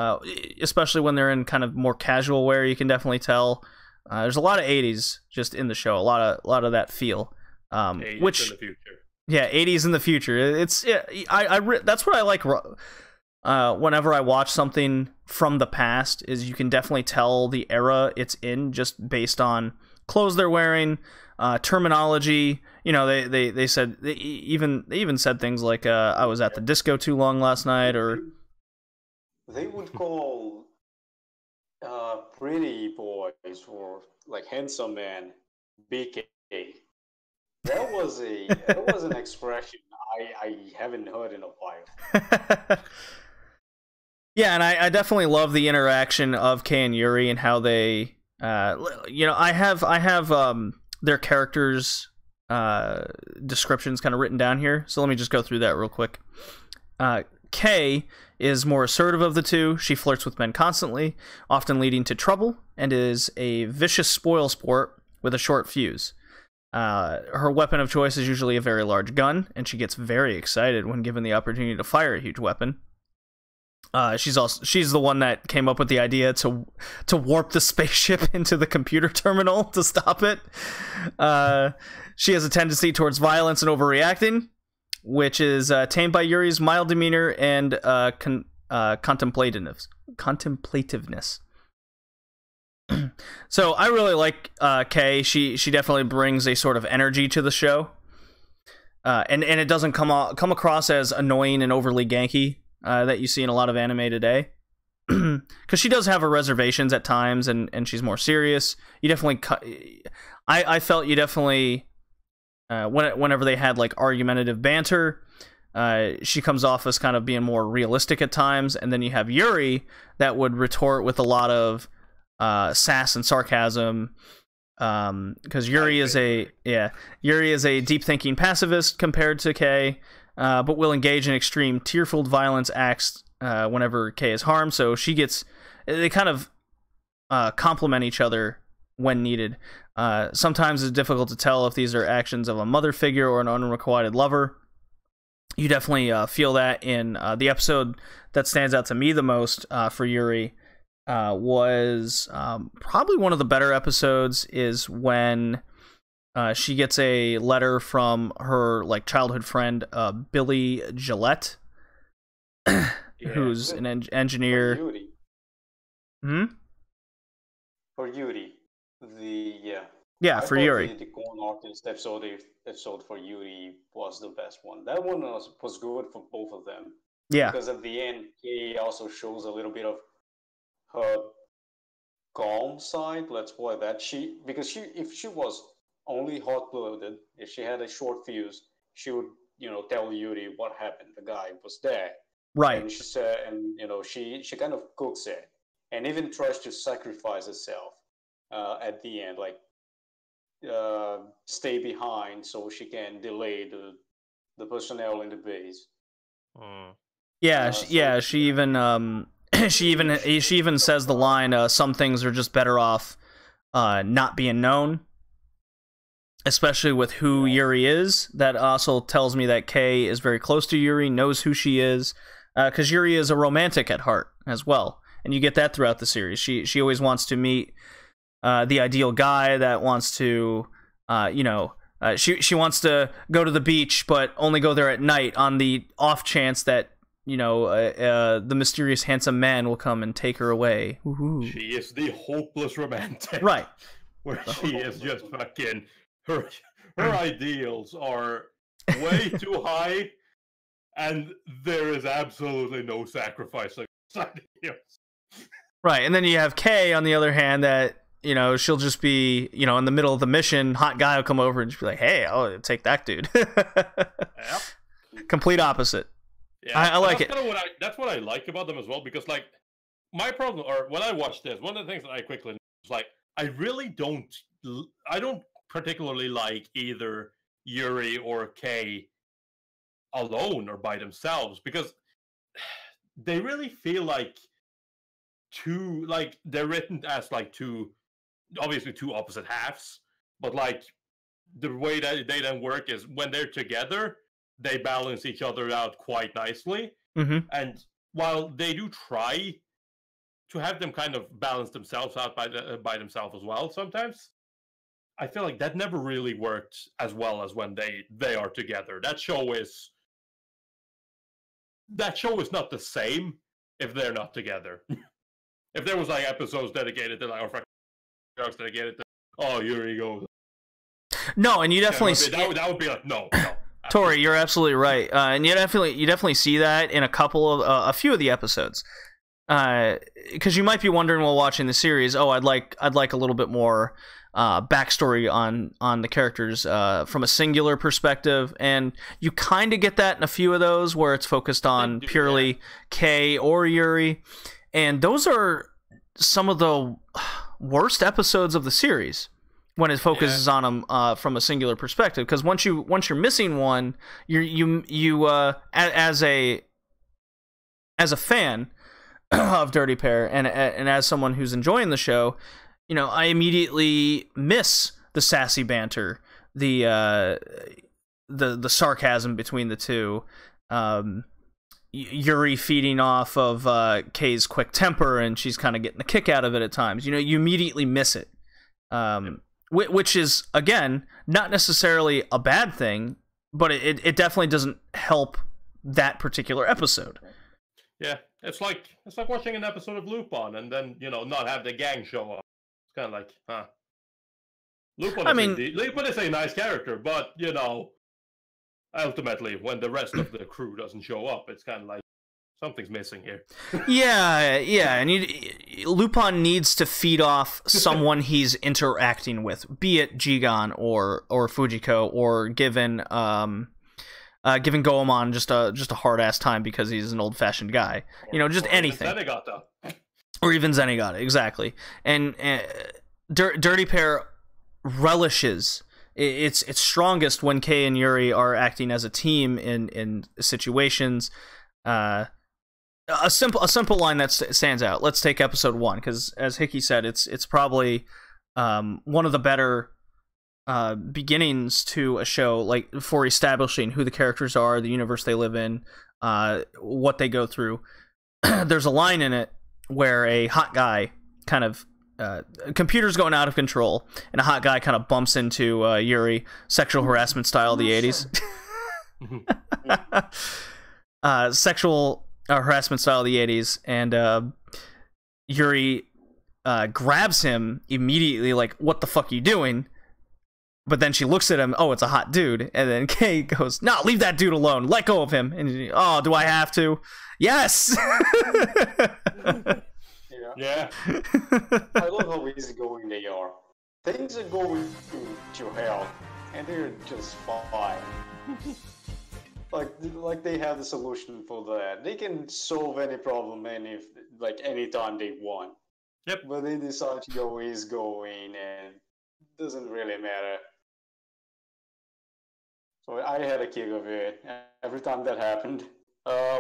especially when they're in kind of more casual wear. You can definitely tell there's a lot of 80s just in the show, a lot of that feel, which in the future. Yeah, 80s in the future. That's what I like. Whenever I watch something from the past, is you can definitely tell the era it's in just based on clothes they're wearing, terminology. You know, they said they even said things like I was at the disco too long last night, or they would call pretty boys or like handsome man BK. That was an expression I haven't heard in a while. Yeah, and I definitely love the interaction of Kei and Yuri and how they, I have their characters' descriptions kind of written down here, so let me just go through that real quick. Kei is more assertive of the two. She flirts with men constantly, often leading to trouble, and is a vicious spoilsport with a short fuse. Her weapon of choice is usually a very large gun, and she gets very excited when given the opportunity to fire a huge weapon. She's the one that came up with the idea to warp the spaceship into the computer terminal to stop it. She has a tendency towards violence and overreacting, which is tamed by Yuri's mild demeanor and contemplativeness. So I really like Kei. She definitely brings a sort of energy to the show, and it doesn't come across as annoying and overly ganky that you see in a lot of anime today. Because she does have her reservations at times, and she's more serious. You definitely, I felt you definitely, whenever they had like argumentative banter, she comes off as kind of being more realistic at times, and then you have Yuri that would retort with a lot of sass and sarcasm, because Yuri is a deep thinking pacifist compared to Kei, but will engage in extreme tear-filled violence acts whenever Kei is harmed. So they kind of complement each other when needed. Sometimes it's difficult to tell if these are actions of a mother figure or an unrequited lover. You definitely feel that in the episode that stands out to me the most for Yuri. Was probably one of the better episodes, is when she gets a letter from her like childhood friend Billy Gillette, who's an engineer. For Yuri. Hmm? For Yuri, Yeah, I for thought Yuri. the Corn Artist episode for Yuri was the best one. That one was good for both of them. Yeah. Because at the end, Kay also shows a little bit of her calm side. Let's call it that. Because if she was only hot-blooded, if she had a short fuse, she would, tell Yuri what happened. The guy was there. Right. And she said, and she kind of cooks it, and even tries to sacrifice herself at the end, like stay behind so she can delay the personnel in the base. Yeah, she even she even says the line, some things are just better off not being known, especially with who Yuri is. That also tells me that Kay is very close to Yuri, knows who she is, because Yuri is a romantic at heart as well, and you get that throughout the series. She always wants to meet the ideal guy that wants to, she wants to go to the beach, but only go there at night on the off chance that the mysterious handsome man will come and take her away. Woo-hoo. She is the hopeless romantic, right? Where she is just fucking her ideals are way too high, and there is absolutely no sacrifice like ideals. Right, and then you have Kay on the other hand that. She'll just be, in the middle of the mission, hot guy will come over and just be like, hey, I'll take that dude. Yep. Complete opposite. Yeah, I like it. That's what I like about them as well, because, like, my problem, or when I watched this, one of the things that I quickly was like, I don't particularly like either Yuri or Kay alone or by themselves, because they really feel like they're written as, like, obviously two opposite halves, but like the way that they then work is when they're together, they balance each other out quite nicely. Mm-hmm. And while they do try to have them kind of balance themselves out by themselves as well, sometimes I feel like that never really worked as well as when they are together. That show is not the same if they're not together. If there was like episodes dedicated to like dedicated to, oh, Yuri goes. No, and you definitely that would be like no. Tori, you're absolutely right, and you definitely see that in a few of the episodes, because you might be wondering while watching the series, oh, I'd like a little bit more backstory on the characters from a singular perspective, and you kind of get that in a few of those where it's focused on purely Kay or Yuri, and those are some of the worst episodes of the series when it focuses on them from a singular perspective, because once you're missing one, you as a fan of Dirty Pair and as someone who's enjoying the show, I immediately miss the sassy banter, the sarcasm between the two, Yuri feeding off of Kay's quick temper, and she's kind of getting a kick out of it at times. You immediately miss it, which is, again, not necessarily a bad thing, but it definitely doesn't help that particular episode. Yeah, it's like watching an episode of Lupin and then not have the gang show up. It's kind of like, huh? Lupin is a nice character, but ultimately, when the rest of the crew doesn't show up, it's kind of like something's missing here. yeah, and Lupin needs to feed off someone he's interacting with, be it Jigan or Fujiko, or giving Goemon just a hard ass time because he's an old fashioned guy. Just anything. Zenigata. Or even Zenigata, exactly. And Dirty Pair relishes. It's strongest when Kay and Yuri are acting as a team in situations. A simple line that stands out. Let's take episode 1, because as Hickey said, it's probably one of the better beginnings to a show, like for establishing who the characters are, the universe they live in, what they go through. There's a line in it where a hot guy kind of computer's going out of control, and a hot guy kind of bumps into Yuri, sexual harassment style of the 80s. Sexual harassment style of the 80s, and Yuri grabs him immediately, like, what the fuck are you doing? But then she looks at him, oh, it's a hot dude. And then Kay goes, no, leave that dude alone. Let go of him. And he, oh, do I have to? Yes! Yeah. I love how easygoing they are. Things are going to hell, and they're just fine. like they have the solution for that. They can solve any problem anytime they want. Yep. But they decide to go easygoing, and it doesn't really matter. So I had a kick of it every time that happened.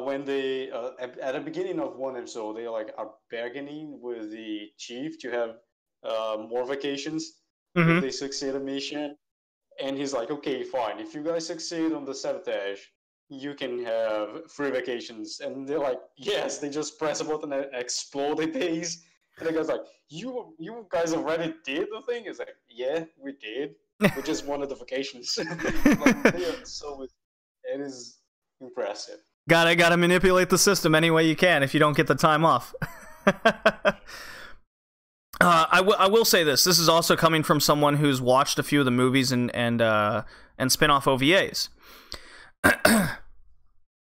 When they at the beginning of one episode, they are bargaining with the chief to have more vacations if they succeed a mission, and he's like, "Okay, fine. If you guys succeed on the sabotage, you can have 3 vacations." And they're like, "Yes." They just press a button and explode the days. And the guy's like, "You guys already did the thing?" It's like, "Yeah, we did. We just wanted the vacations." It is impressive. Gotta manipulate the system any way you can if you don't get the time off. I will say this. This is also coming from someone who's watched a few of the movies and spin-off OVAs.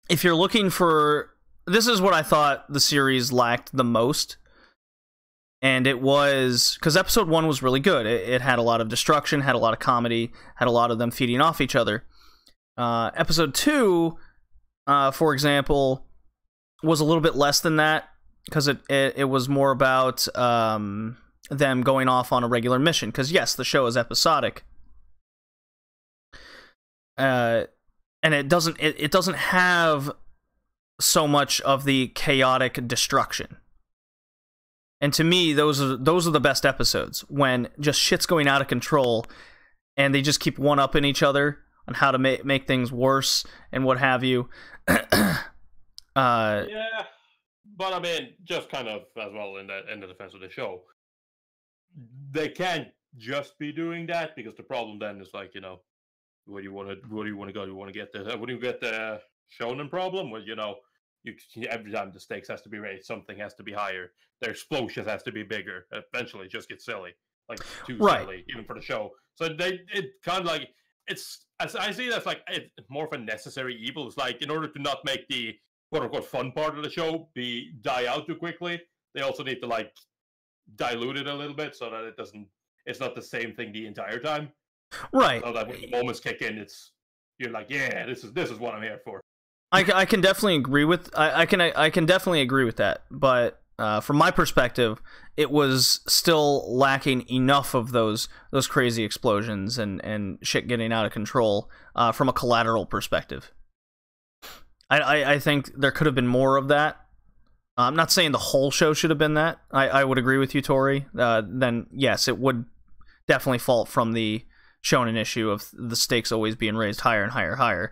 If you're looking for... This is what I thought the series lacked the most. And it was... Because episode 1 was really good. It had a lot of destruction, had a lot of comedy, had a lot of them feeding off each other. Episode 2... for example, was a little bit less than that because it was more about them going off on a regular mission. Because yes, the show is episodic, and it doesn't have so much of the chaotic destruction. And to me, those are the best episodes when just shit's going out of control, and they just keep one-upping each other on how to make things worse and what have you. Yeah, but I mean, just kind of as well in the defense of the show, they can't just be doing that because the problem then is where do you want to go? Do you want to get the shonen problem? Well, every time the stakes has to be raised, something has to be higher. Their explosions has to be bigger. Eventually, it just gets silly, too silly, even for the show. So it kind of it's, as I see it, as it's more of a necessary evil. It's in order to not make the quote unquote fun part of the show die out too quickly, they also need to dilute it a little bit so that it's not the same thing the entire time. Right. So that when the moments kick in, you're like, yeah, this is what I'm here for. I can definitely agree with I can definitely agree with that, but from my perspective, it was still lacking enough of those crazy explosions and shit getting out of control from a collateral perspective. I think there could have been more of that. I'm not saying the whole show should have been that. I would agree with you, Tori. Then yes, it would definitely fall from the shonen issue of the stakes always being raised higher and higher, higher.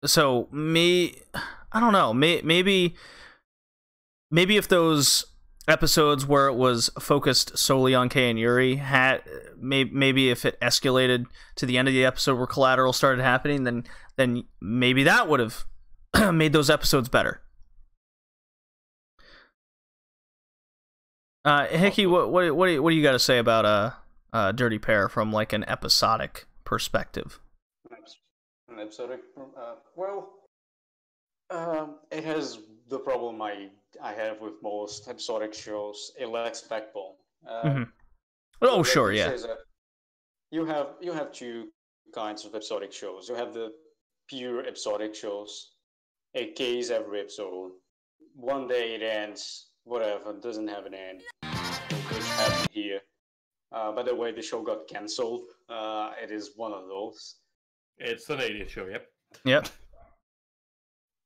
So I don't know. Maybe if those episodes where it was focused solely on Kei and Yuri maybe if it escalated to the end of the episode where collateral started happening, then maybe that would have made those episodes better. Hickey, what do you got to say about Dirty Pair from an episodic perspective? An episodic, it has the problem I have with most episodic shows. It lacks backbone. Oh, sure, yeah. You have 2 kinds of episodic shows. You have the pure episodic shows. It cases every episode. One day it ends, whatever, it doesn't have an end. Which happened here. By the way, the show got cancelled. It is one of those. It's an 80th show, yep. Yep.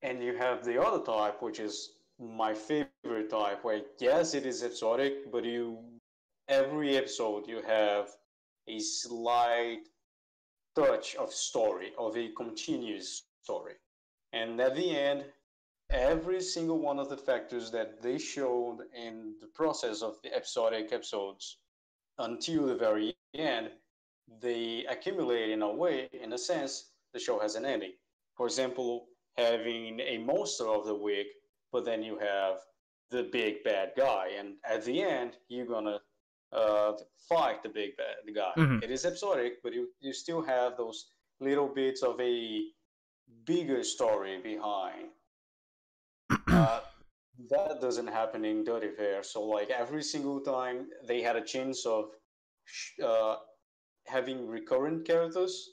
And you have the other type, which is my favorite type, where yes, it is episodic, but every episode you have a slight touch of story, of a continuous story. And at the end, every single one of the factors that they showed in the process of the episodic episodes until the very end, they accumulate in a sense, the show has an ending. For example, having a monster of the week, but then you have the big bad guy, and at the end, you're gonna fight the big bad the guy. Mhm. It is episodic, but you still have those little bits of a bigger story behind. That doesn't happen in Dirty Pair. So like every single time they had a chance of uh, having recurrent characters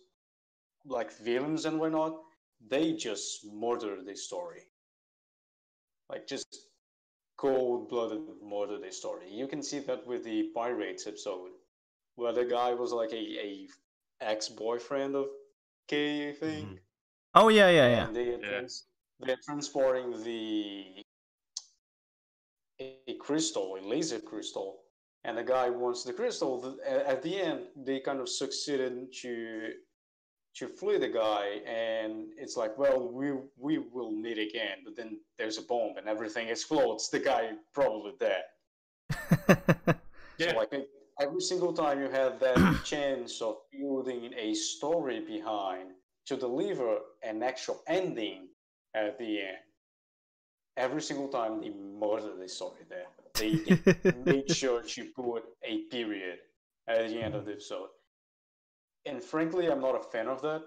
like villains and whatnot, they just murder the story. Like just cold-blooded murder the story. You can see that with the Pirates episode, where the guy was like a ex-boyfriend of Kay, I think. Oh yeah, yeah, yeah. And they're transporting a crystal, a laser crystal, and the guy wants the crystal. At the end, they kind of succeeded to flee the guy, and it's like, well, we will meet again. But then there's a bomb and everything explodes. The guy probably dead. Yeah. So like every single time you have that chance of building a story behind to deliver an actual ending at the end, every single time they murder the story there. They make sure to put a period at the end of the episode. And frankly, I'm not a fan of that.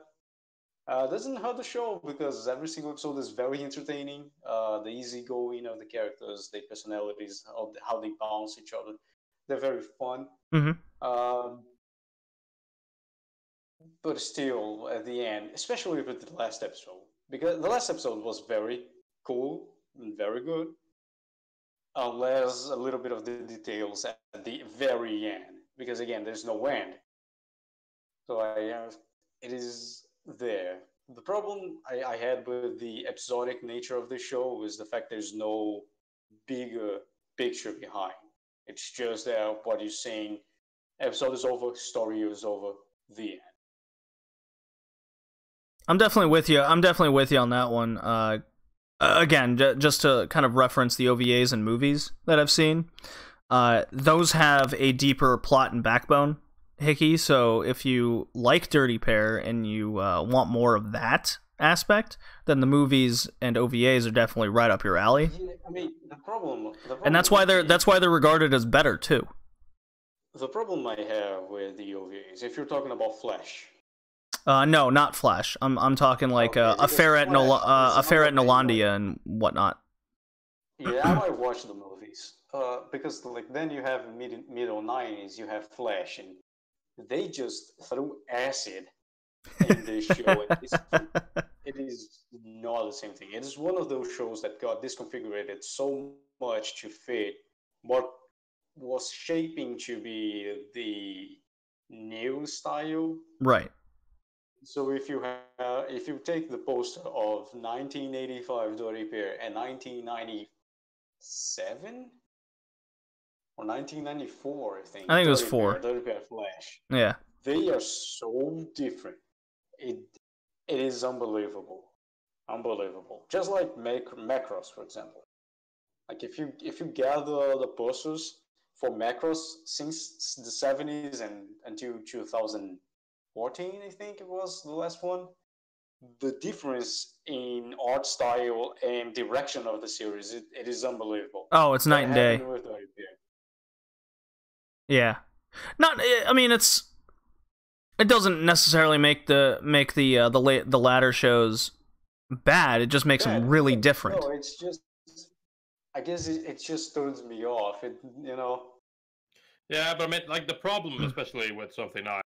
Doesn't hurt the show because every single episode is very entertaining. The easygoing of the characters, their personalities, how they bounce each other, they're very fun. Mhm. But still, at the end, especially with the last episode, because the last episode was very cool and very good, unless a little bit of the details at the very end, because again, there's no end. So it is there. The problem I had with the episodic nature of the show is the fact there's no bigger picture behind. It's just what you're saying. Episode is over, story is over, the end. I'm definitely with you. I'm definitely with you on that one. Again, just to kind of reference the OVAs and movies that I've seen, those have a deeper plot and backbone, Hickey. So if you like Dirty Pair and you want more of that aspect, then the movies and OVAs are definitely right up your alley. Yeah, I mean, the problem And that's why they're regarded as better too. The problem I have with the OVAs, if you're talking about Flash. No, not Flash. I'm talking like Affair at Nolandia and whatnot. Yeah, I might watch the movies because like then you have middle 90s, you have Flash, and they just threw acid in this show. It is not the same thing. It is one of those shows that got disconfigured so much to fit what was shaping to be the new style. Right. So if you take the poster of 1985 Dirty Pair and 1997 or 1994, I think it was 4. Dirty Pair Flash. Yeah. They are so different. It is unbelievable. Just like Macross, for example. Like if you gather the posters for Macross since the 70s and until 2014, I think it was the last one, the difference in art style and direction of the series, it is unbelievable. Oh, it's night and day. Yeah. I mean, it doesn't necessarily make the latter shows bad. It just makes them really different. No, it's just, I guess it just turns me off. Yeah, but I mean, like the problem, especially with something like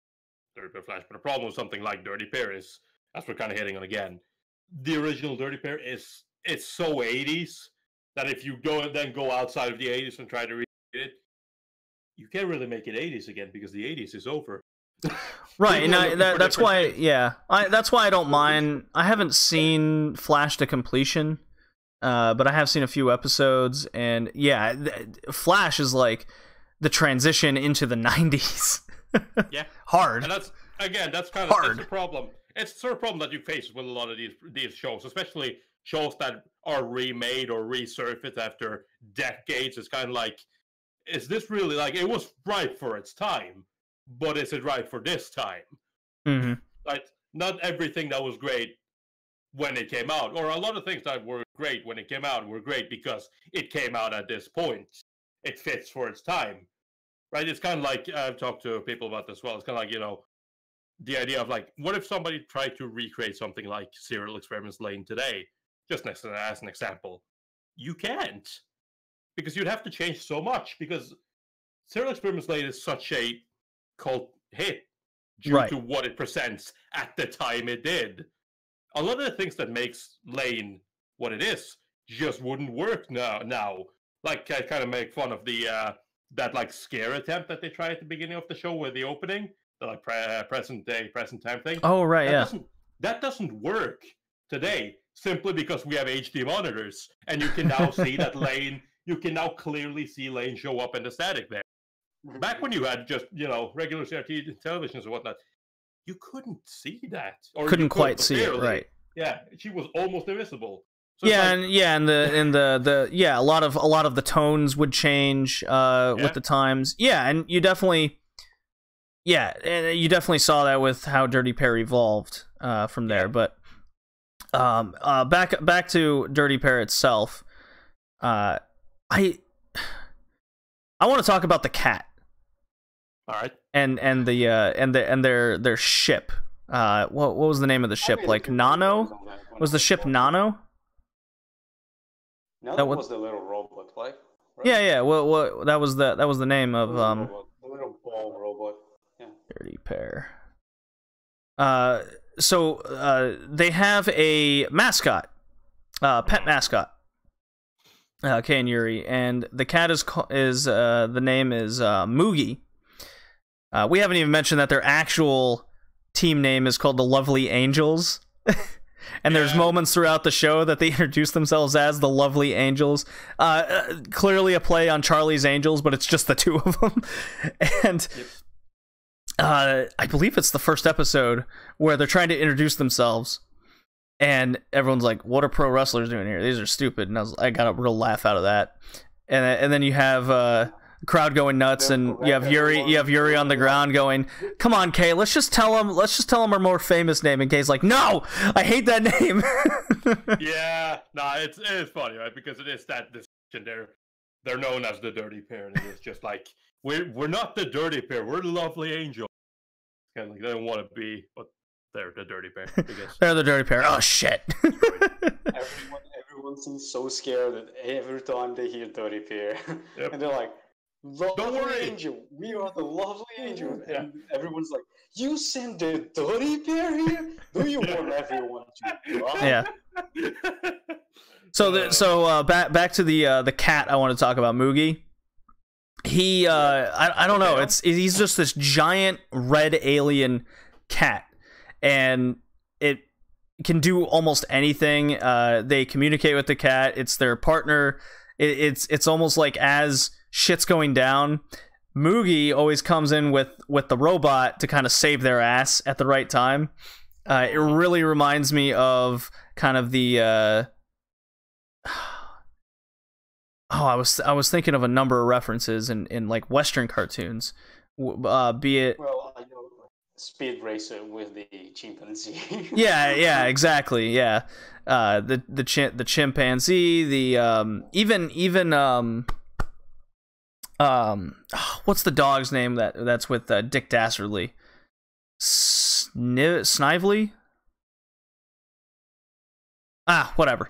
Dirty Pair Flash, but the problem with something like Dirty Pair is, as we're kind of hitting on again, the original Dirty Pair it's so 80s that if you go outside of the 80s and try to read it, you can't really make it 80s again because the 80s is over. Right, and that's why, that's why I don't mind. I haven't seen Flash to completion, but I have seen a few episodes, and yeah, Flash is like the transition into the 90s. Yeah, hard. And that's kind of that's the problem. It's the sort of problem that you face with a lot of these shows, especially shows that are remade or resurfaced after decades. It's kind of like, is this really, like, it was right for its time, but is it right for this time? Mm-hmm. Like, not everything that was great when it came out, or a lot of things that were great when it came out were great because it came out at this point. It fits for its time. right? It's kind of like I've talked to people about this as well. It's kind of like, the idea of like, what if somebody tried to recreate something like Serial Experiments Lane today, just as an example? You can't, because you'd have to change so much, because Serial Experiments Lane is such a cult hit due to what it presents at the time it did. A lot of the things that makes Lane what it is just wouldn't work now. Like, I kind of make fun of the that like scare attempt that they try at the beginning of the show with the opening, the like present time thing. Oh right, that doesn't work today, simply because we have HD monitors, and you can now see that Lane. You can now clearly see Lane show up in the static there. Back when you had just regular CRT televisions and whatnot, you couldn't see that, or couldn't quite see it, right? Yeah, she was almost invisible. So and a lot of the tones would change with the times. Yeah, and you definitely saw that with how Dirty Pair evolved from there. But back to Dirty Pair itself. I want to talk about the cat. All right. And their ship. What was the name of the ship? Like Nano? Was the ship Nano? No, that was the little robot, like. Right? Yeah. Well, that was the name of the little ball robot. Yeah. Dirty Pair. So they have a mascot, pet mascot. Kei and Yuri, and the cat is the name is Moogie. We haven't even mentioned that their actual team name is called the Lovely Angels. And there's moments throughout the show that they introduce themselves as the Lovely Angels. Clearly a play on Charlie's Angels, but it's just the two of them. And I believe it's the first episode where they're trying to introduce themselves. And everyone's like, what are pro wrestlers doing here? These are stupid. And I got a real laugh out of that. And then you have... crowd going nuts, and you have Yuri on the ground going, "Come on, Kay, let's just tell him our more famous name." And Kay's like, "No, I hate that name." Yeah, it's funny, right? Because it is that distinction. They're known as the Dirty Pair, and it's just like we're not the Dirty Pair, we're the Lovely Angel. Kind of like they don't want to be, but they're the Dirty Pair. They're the Dirty Pair. Oh shit! Everyone seems so scared that every time they hear Dirty Pair, and they're like, Lovely Angel, we are the Lovely Angel. And everyone's like, you sent the Dirty Pair here? Do you want everyone to cry? Yeah. So back to the cat I want to talk about, Moogie. He I don't know, he's just this giant red alien cat, and it can do almost anything. They communicate with the cat. It's their partner. It's almost like as shit's going down, Moogie always comes in with the robot to kind of save their ass at the right time. It really reminds me of kind of the I was thinking of a number of references in like Western cartoons, be it I know Speed Racer with the chimpanzee. yeah, exactly, yeah. The chimpanzee, the even what's the dog's name that's with Dick Dastardly? Snively? Whatever.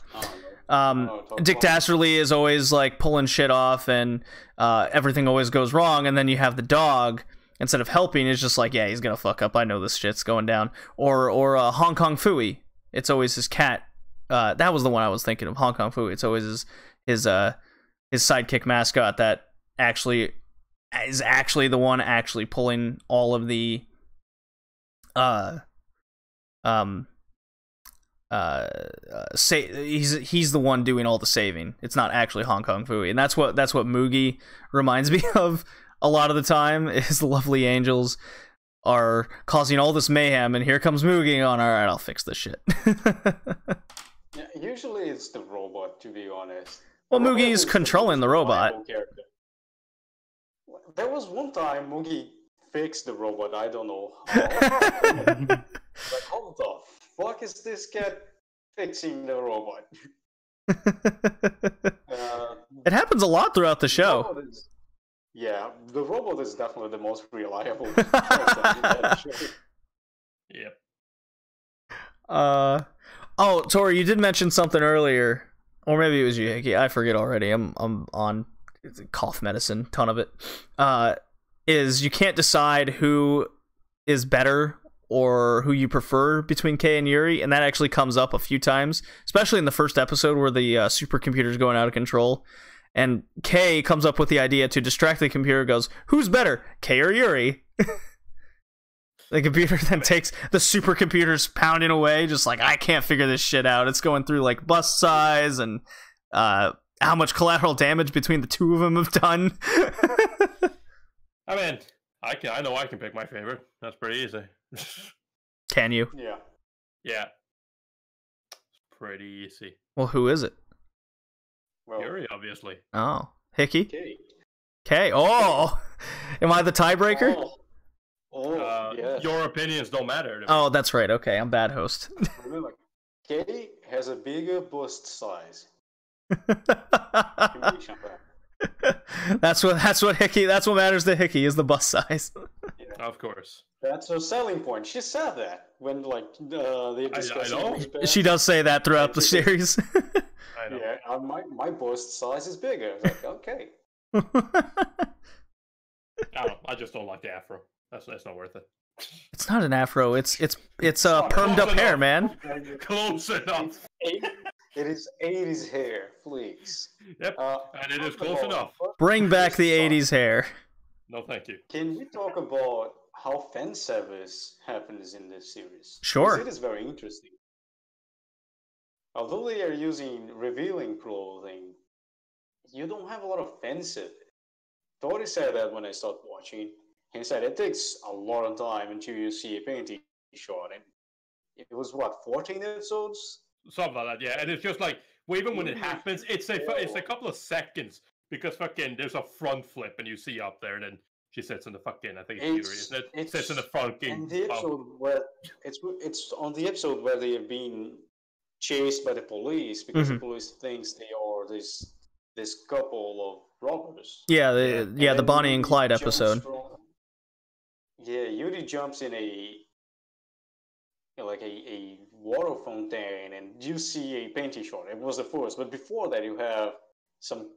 Dick Dastardly is always like pulling shit off, and everything always goes wrong, and then you have the dog, instead of helping, is just like, yeah, he's gonna fuck up, I know this shit's going down. Or Hong Kong Phooey, it's always his cat. That was the one I was thinking of, Hong Kong Phooey. It's always his sidekick mascot that actually is the one actually pulling all of the he's the one doing all the saving. It's not actually Hong Kong Phooey, and that's what Moogie reminds me of a lot of the time. Is the Lovely Angels are causing all this mayhem, and here comes Moogie on, all right, I'll fix this shit. Yeah, usually it's the robot, to be honest. Well, Moogie is controlling the robot. There was one time Moogie fixed the robot, I don't know how. Like, how the fuck is this cat fixing the robot? It happens a lot throughout the show. Yeah, the robot is definitely the most reliable character in that show. Yep. Oh, Tori, you did mention something earlier, or maybe it was you, Hickey. I forget already. I'm on cough medicine, ton of it. Is you can't decide who is better or who you prefer between Kay and Yuri, and that actually comes up a few times, especially in the first episode where the supercomputer's going out of control, and Kay comes up with the idea to distract the computer, goes, "Who's better, Kay or Yuri?" The computer then takes the supercomputer's pounding away, just like, I can't figure this shit out. It's going through like bust size and how much collateral damage between the two of them have done. I mean, I know I can pick my favorite. That's pretty easy. Can you? Yeah. Yeah. It's pretty easy. Well, who is it? Well, Yuri, obviously. Oh, Hickey? okay. Kay. Oh, am I the tiebreaker? Yeah. Your opinions don't matter to me. Oh, that's right. Okay, I'm bad host. Remember, Kay has a bigger bust size. That's what Hickey. That's what matters to Hickey is the bust size. Yeah. Of course. That's her selling point. She said that when they discussed. I know. She does say that throughout the series. I know. Yeah, my bust size is bigger. It's like, okay. I don't know. I just don't like the afro. That's not worth it. It's not an afro. It's permed up hair, man. Close enough. It is 80s hair, please. Yep, and it is close enough. Bring back the 80s hair. No, thank you. Can we talk about how fan service happens in this series? Sure. Because it is very interesting. Although they are using revealing clothing, you don't have a lot of fan service. Tori said that when I started watching. He said it takes a lot of time until you see a painting shot. And it was, what, 14 episodes? Something like that, yeah. And it's just like, well, even when it happens, it's a couple of seconds. Because fucking, there's a front flip and you see up there, and then she sits in the fucking, I think it's Yuri, isn't it? It sits in the front. And the episode where, it's on the episode where they have been chased by the police, because the police thinks they are this couple of robbers. Yeah, the Bonnie and Clyde episode. Yeah, Yuri jumps in a water fountain, and you see a painting shot. It was the first, but before that, you have some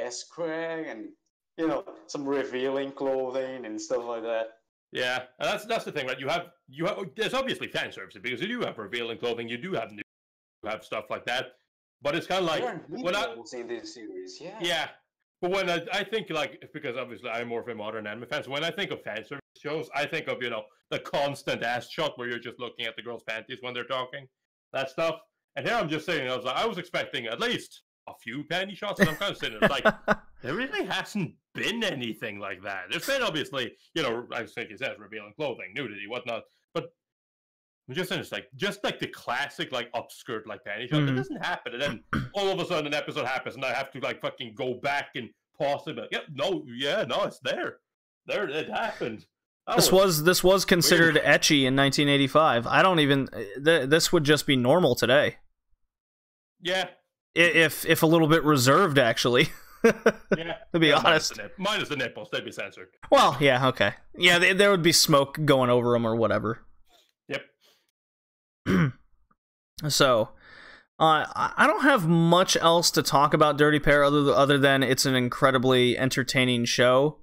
ass crack and some revealing clothing and stuff like that. Yeah, and that's the thing, right? You have there's obviously fan service because you do have revealing clothing, you do have stuff like that, but it's kind of like when I in this series, yeah. But when I think, like, because obviously I'm more of a modern anime fan, so when I think of fan service shows, I think of, the constant ass shot where you're just looking at the girls' panties when they're talking, that stuff. And here I'm just saying, I was expecting at least a few panty shots, and I'm kind of sitting there, like, there really hasn't been anything like that. There's been, obviously, I think it says revealing clothing, nudity, whatnot, but I'm just saying, it's just like the classic, like, upskirt, like, panty shot. It doesn't happen, and then all of a sudden an episode happens, and I have to, like, fucking go back and pause it, but, no, it's there. It happened. This was considered ecchi in 1985. I don't even... this would just be normal today. Yeah. If a little bit reserved, actually. Yeah. To be honest. Minus the nipples, they'd be censored. Well, yeah, okay. Yeah, there would be smoke going over them or whatever. Yep. So, I don't have much else to talk about Dirty Pair other than it's an incredibly entertaining show.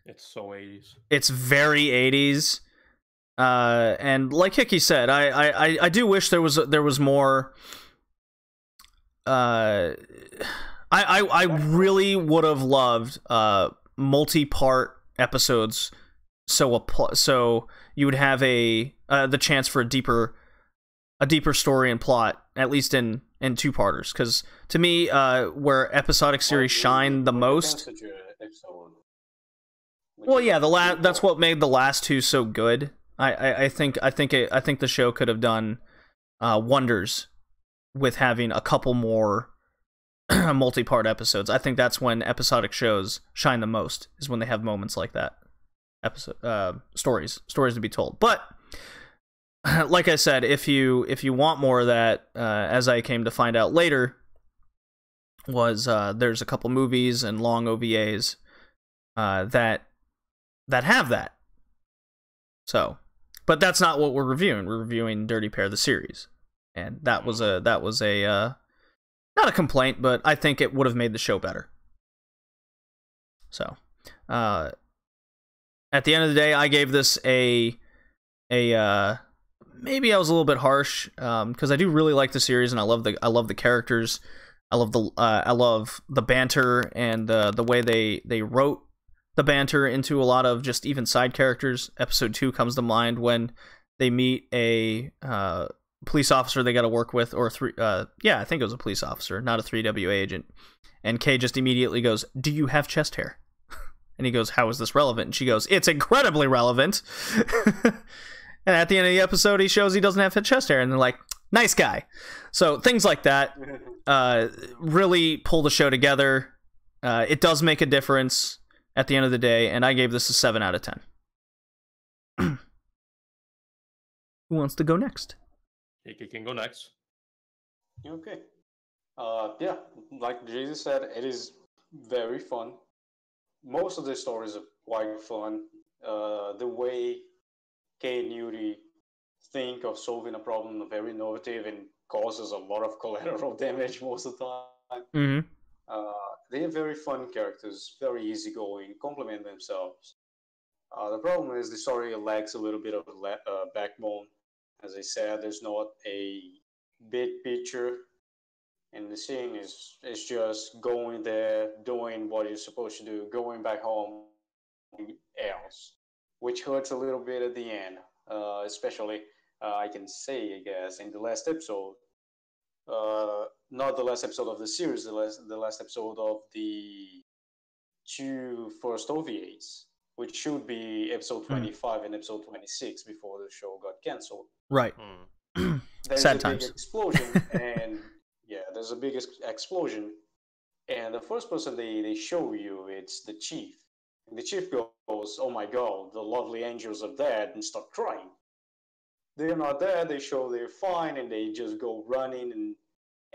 It's so 80s. It's very 80s. And like Hickey said, I do wish there was more. I really would have loved multi-part episodes, so you would have the chance for a deeper story and plot, at least in two-parters. Because to me, where episodic series shine the most. Well, yeah, that's what made the last two so good. I think the show could have done wonders with having a couple more multi-part episodes. I think that's when episodic shows shine the most, is when they have moments like that. Stories to be told. But like I said, if you want more of that, as I came to find out later, was there's a couple movies and long OVAs that have that. So, but that's not what we're reviewing. We're reviewing Dirty Pair the series, and that was a not a complaint, but I think it would have made the show better. So, at the end of the day, I gave this a maybe I was a little bit harsh, because I do really like the series and I love the characters. I love the banter and the way they wrote the banter into a lot of just even side characters. Episode 2 comes to mind when they meet a police officer they got to work with, or I think it was a police officer, not a 3WA agent. And Kay just immediately goes, "Do you have chest hair?" And he goes, "How is this relevant?" And she goes, "It's incredibly relevant." And at the end of the episode, he shows he doesn't have chest hair, and they're like, "Nice guy." So things like that really pull the show together. It does make a difference at the end of the day, and I gave this a 7 out of 10. Who wants to go next? He can go next. Okay. Yeah, like Jesus said, it is very fun. Most of the stories are quite fun. The way Kay and Yuri think of solving a problem are very innovative and causes a lot of collateral damage most of the time. Mm-hmm. They are very fun characters, very easygoing, complement themselves. The problem is the story lacks a little bit of backbone. As I said, there's not a big picture, and the scene is just going there, doing what you're supposed to do, going back home, else, which hurts a little bit at the end. Especially, I can say, I guess, in the last episode, not the last episode of the series, the last episode of the 2 first OVAs, which should be episode 25 and episode 26 before the show got cancelled. Right. There's Sad a times. big explosion, and there's a big explosion, and the first person they show you, it's the chief. And the chief goes, "Oh my God, the lovely angels are dead," and start crying. They're not dead. They show they're fine, and they just go running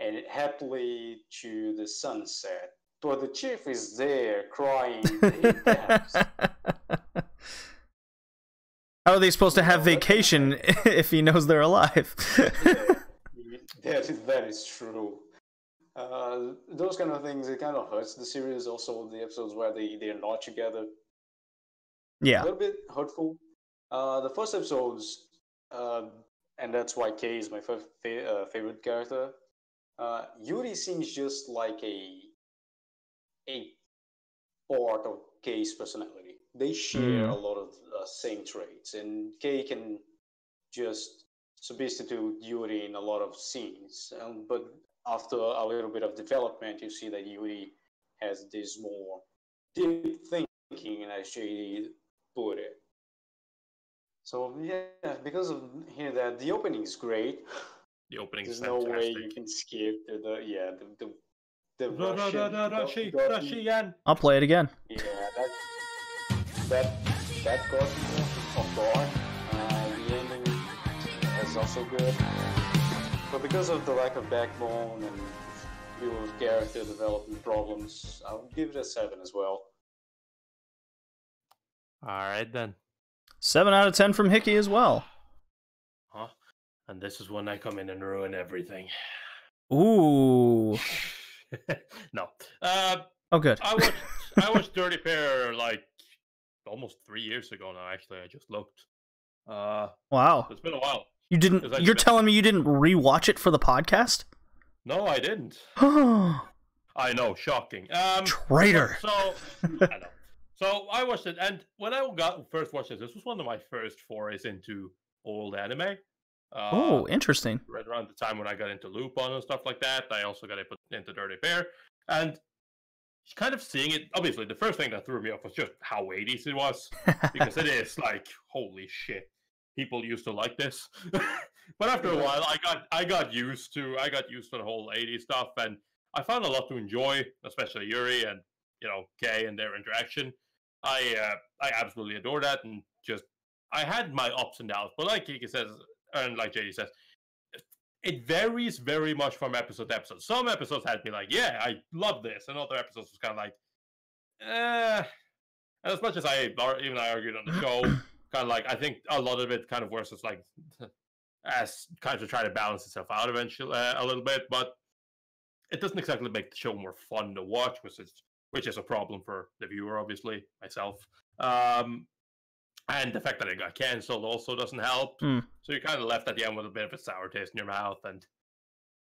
and happily to the sunset. But the chief is there crying. How are they supposed to have vacation if he knows they're alive? That is true. Those kind of things, it kind of hurts the series. Also, the episodes where they're not together. Yeah. A little bit hurtful. The first episodes, and that's why Kay is my favorite character. Yuri seems just like a part of Kay's personality. They share a lot of same traits, and Kay can just substitute Yuri in a lot of scenes. But after a little bit of development, you see that Yuri has this more deep thinking, as JD put it. So yeah, because of here that the opening is great. The opening There's is no fantastic. way you can skip the Russian. I'll play it again. Yeah, that got me off guard. The ending is also good, but because of the lack of backbone and few character development problems, I'll give it a 7 as well. All right then. 7 out of 10 from Hickey as well. Huh? And this is when I come in and ruin everything. Ooh. No. Oh, good. I watched Dirty Pair like almost 3 years ago now. Actually, I just looked. Wow. It's been a while. You didn't? You're telling me you didn't rewatch it for the podcast? No, I didn't. I know, shocking. Traitor. So I know. So I watched it, and when I first watched this was one of my first forays into old anime. Oh, interesting. Right around the time when I got into Lupin and stuff like that, I also got into Dirty Pair, and kind of seeing it. Obviously, the first thing that threw me off was just how 80s it was, because it is like, holy shit, people used to like this. But after a while, I got used to the whole 80s stuff, and I found a lot to enjoy, especially Yuri and Kay and their interaction. I absolutely adore that, and just I had my ups and downs, but like Kiki says, and like JD says, it varies very much from episode to episode. Some episodes had me like, yeah, I love this, and other episodes was kind of like, And as much as I argued on the show, kind of like I think a lot of it kind of works as like as kind of try to balance itself out eventually a little bit, but it doesn't exactly make the show more fun to watch, which is a problem for the viewer, obviously, myself. And the fact that it got cancelled also doesn't help. So you're kind of left at the end with a bit of a sour taste in your mouth and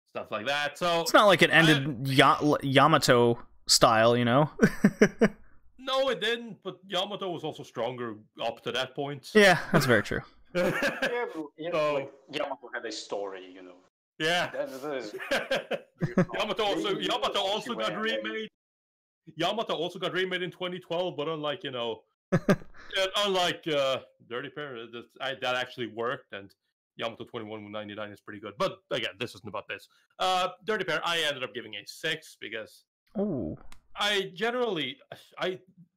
stuff like that. So it's not like it ended Yamato style, you know? No, it didn't, but Yamato was also stronger up to that point. Yeah, that's very true. Yeah, but, like Yamato had a story, you know. Yeah. That is Yamato also got remade. Yamato also got remade in 2012, but unlike, you know, unlike Dirty Pair, that actually worked, and Yamato 2199 is pretty good. But again, this isn't about this. Dirty Pair, I ended up giving a 6 because I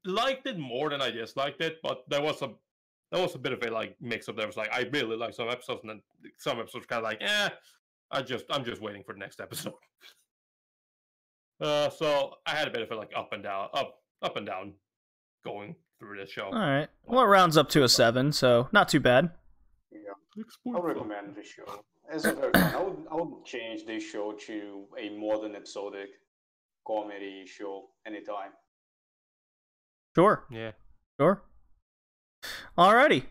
liked it more than I disliked it, but there was a bit of a like mix up. There was like I really liked some episodes, and then some episodes kind of like I'm just waiting for the next episode. So I had a bit of a like up and down going through this show. All right. Well, it rounds up to a 7, so not too bad. Yeah, I would recommend this show. It's a very fun. I would change this show to a modern episodic comedy show anytime. Sure. Yeah. Sure. Alrighty.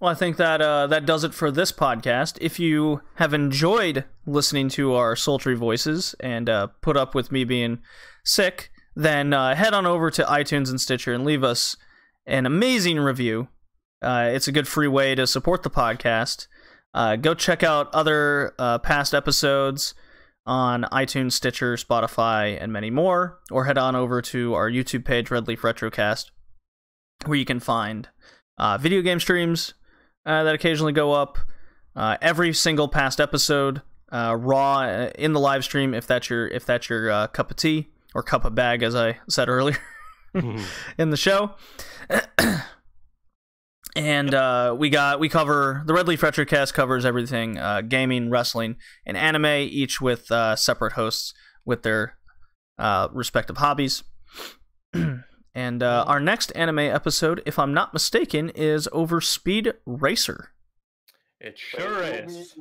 Well, I think that that does it for this podcast. If you have enjoyed listening to our sultry voices and put up with me being sick, then head on over to iTunes and Stitcher and leave us an amazing review. It's a good free way to support the podcast. Go check out other past episodes on iTunes, Stitcher, Spotify, and many more, or head on over to our YouTube page, Red Leaf Retrocast, where you can find video game streams that occasionally go up, every single past episode, raw in the live stream if that's your cup of tea, or cup of bag, as I said earlier in the show. And we cover the Red Leaf Retrocast covers everything gaming, wrestling, and anime, each with separate hosts with their respective hobbies. And our next anime episode, if I'm not mistaken, is over Speed Racer. It sure is.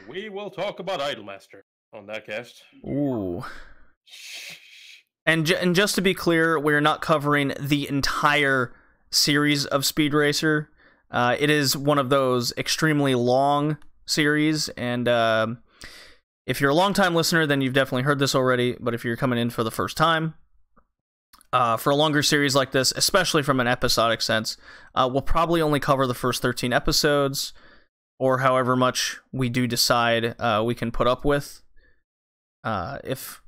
We will talk about Idolmaster on that cast. Ooh. And just to be clear, we're not covering the entire series of Speed Racer. It is one of those extremely long series, and if you're a long-time listener, then you've definitely heard this already, but if you're coming in for the first time, for a longer series like this, especially from an episodic sense, we'll probably only cover the first 13 episodes, or however much we do decide we can put up with. If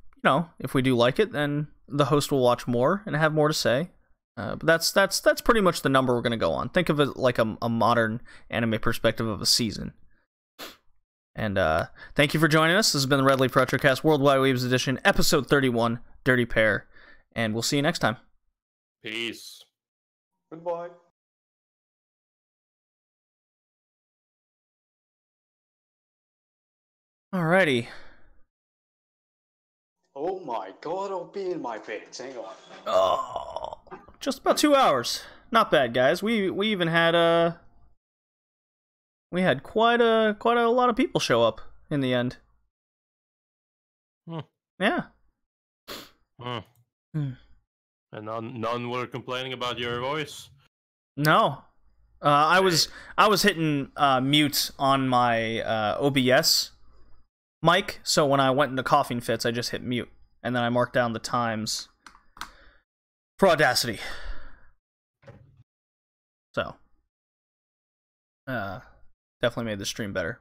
we do like it, then the host will watch more and have more to say. But that's pretty much the number we're going to go on. Think of it like a modern anime perspective of a season. And thank you for joining us. This has been the Red Leaf Retrocast Worldwide Weebs Edition, Episode 31, Dirty Pair. And we'll see you next time. Peace. Goodbye. Alrighty. Oh my god, I'll be in my pants. Hang on. Oh, just about 2 hours. Not bad, guys. We even had we had quite a lot of people show up in the end. Yeah. And none were complaining about your voice? No. I was hitting mute on my OBS mic, so when I went into coughing fits, I just hit mute, and then I marked down the times for Audacity. So, definitely made the stream better.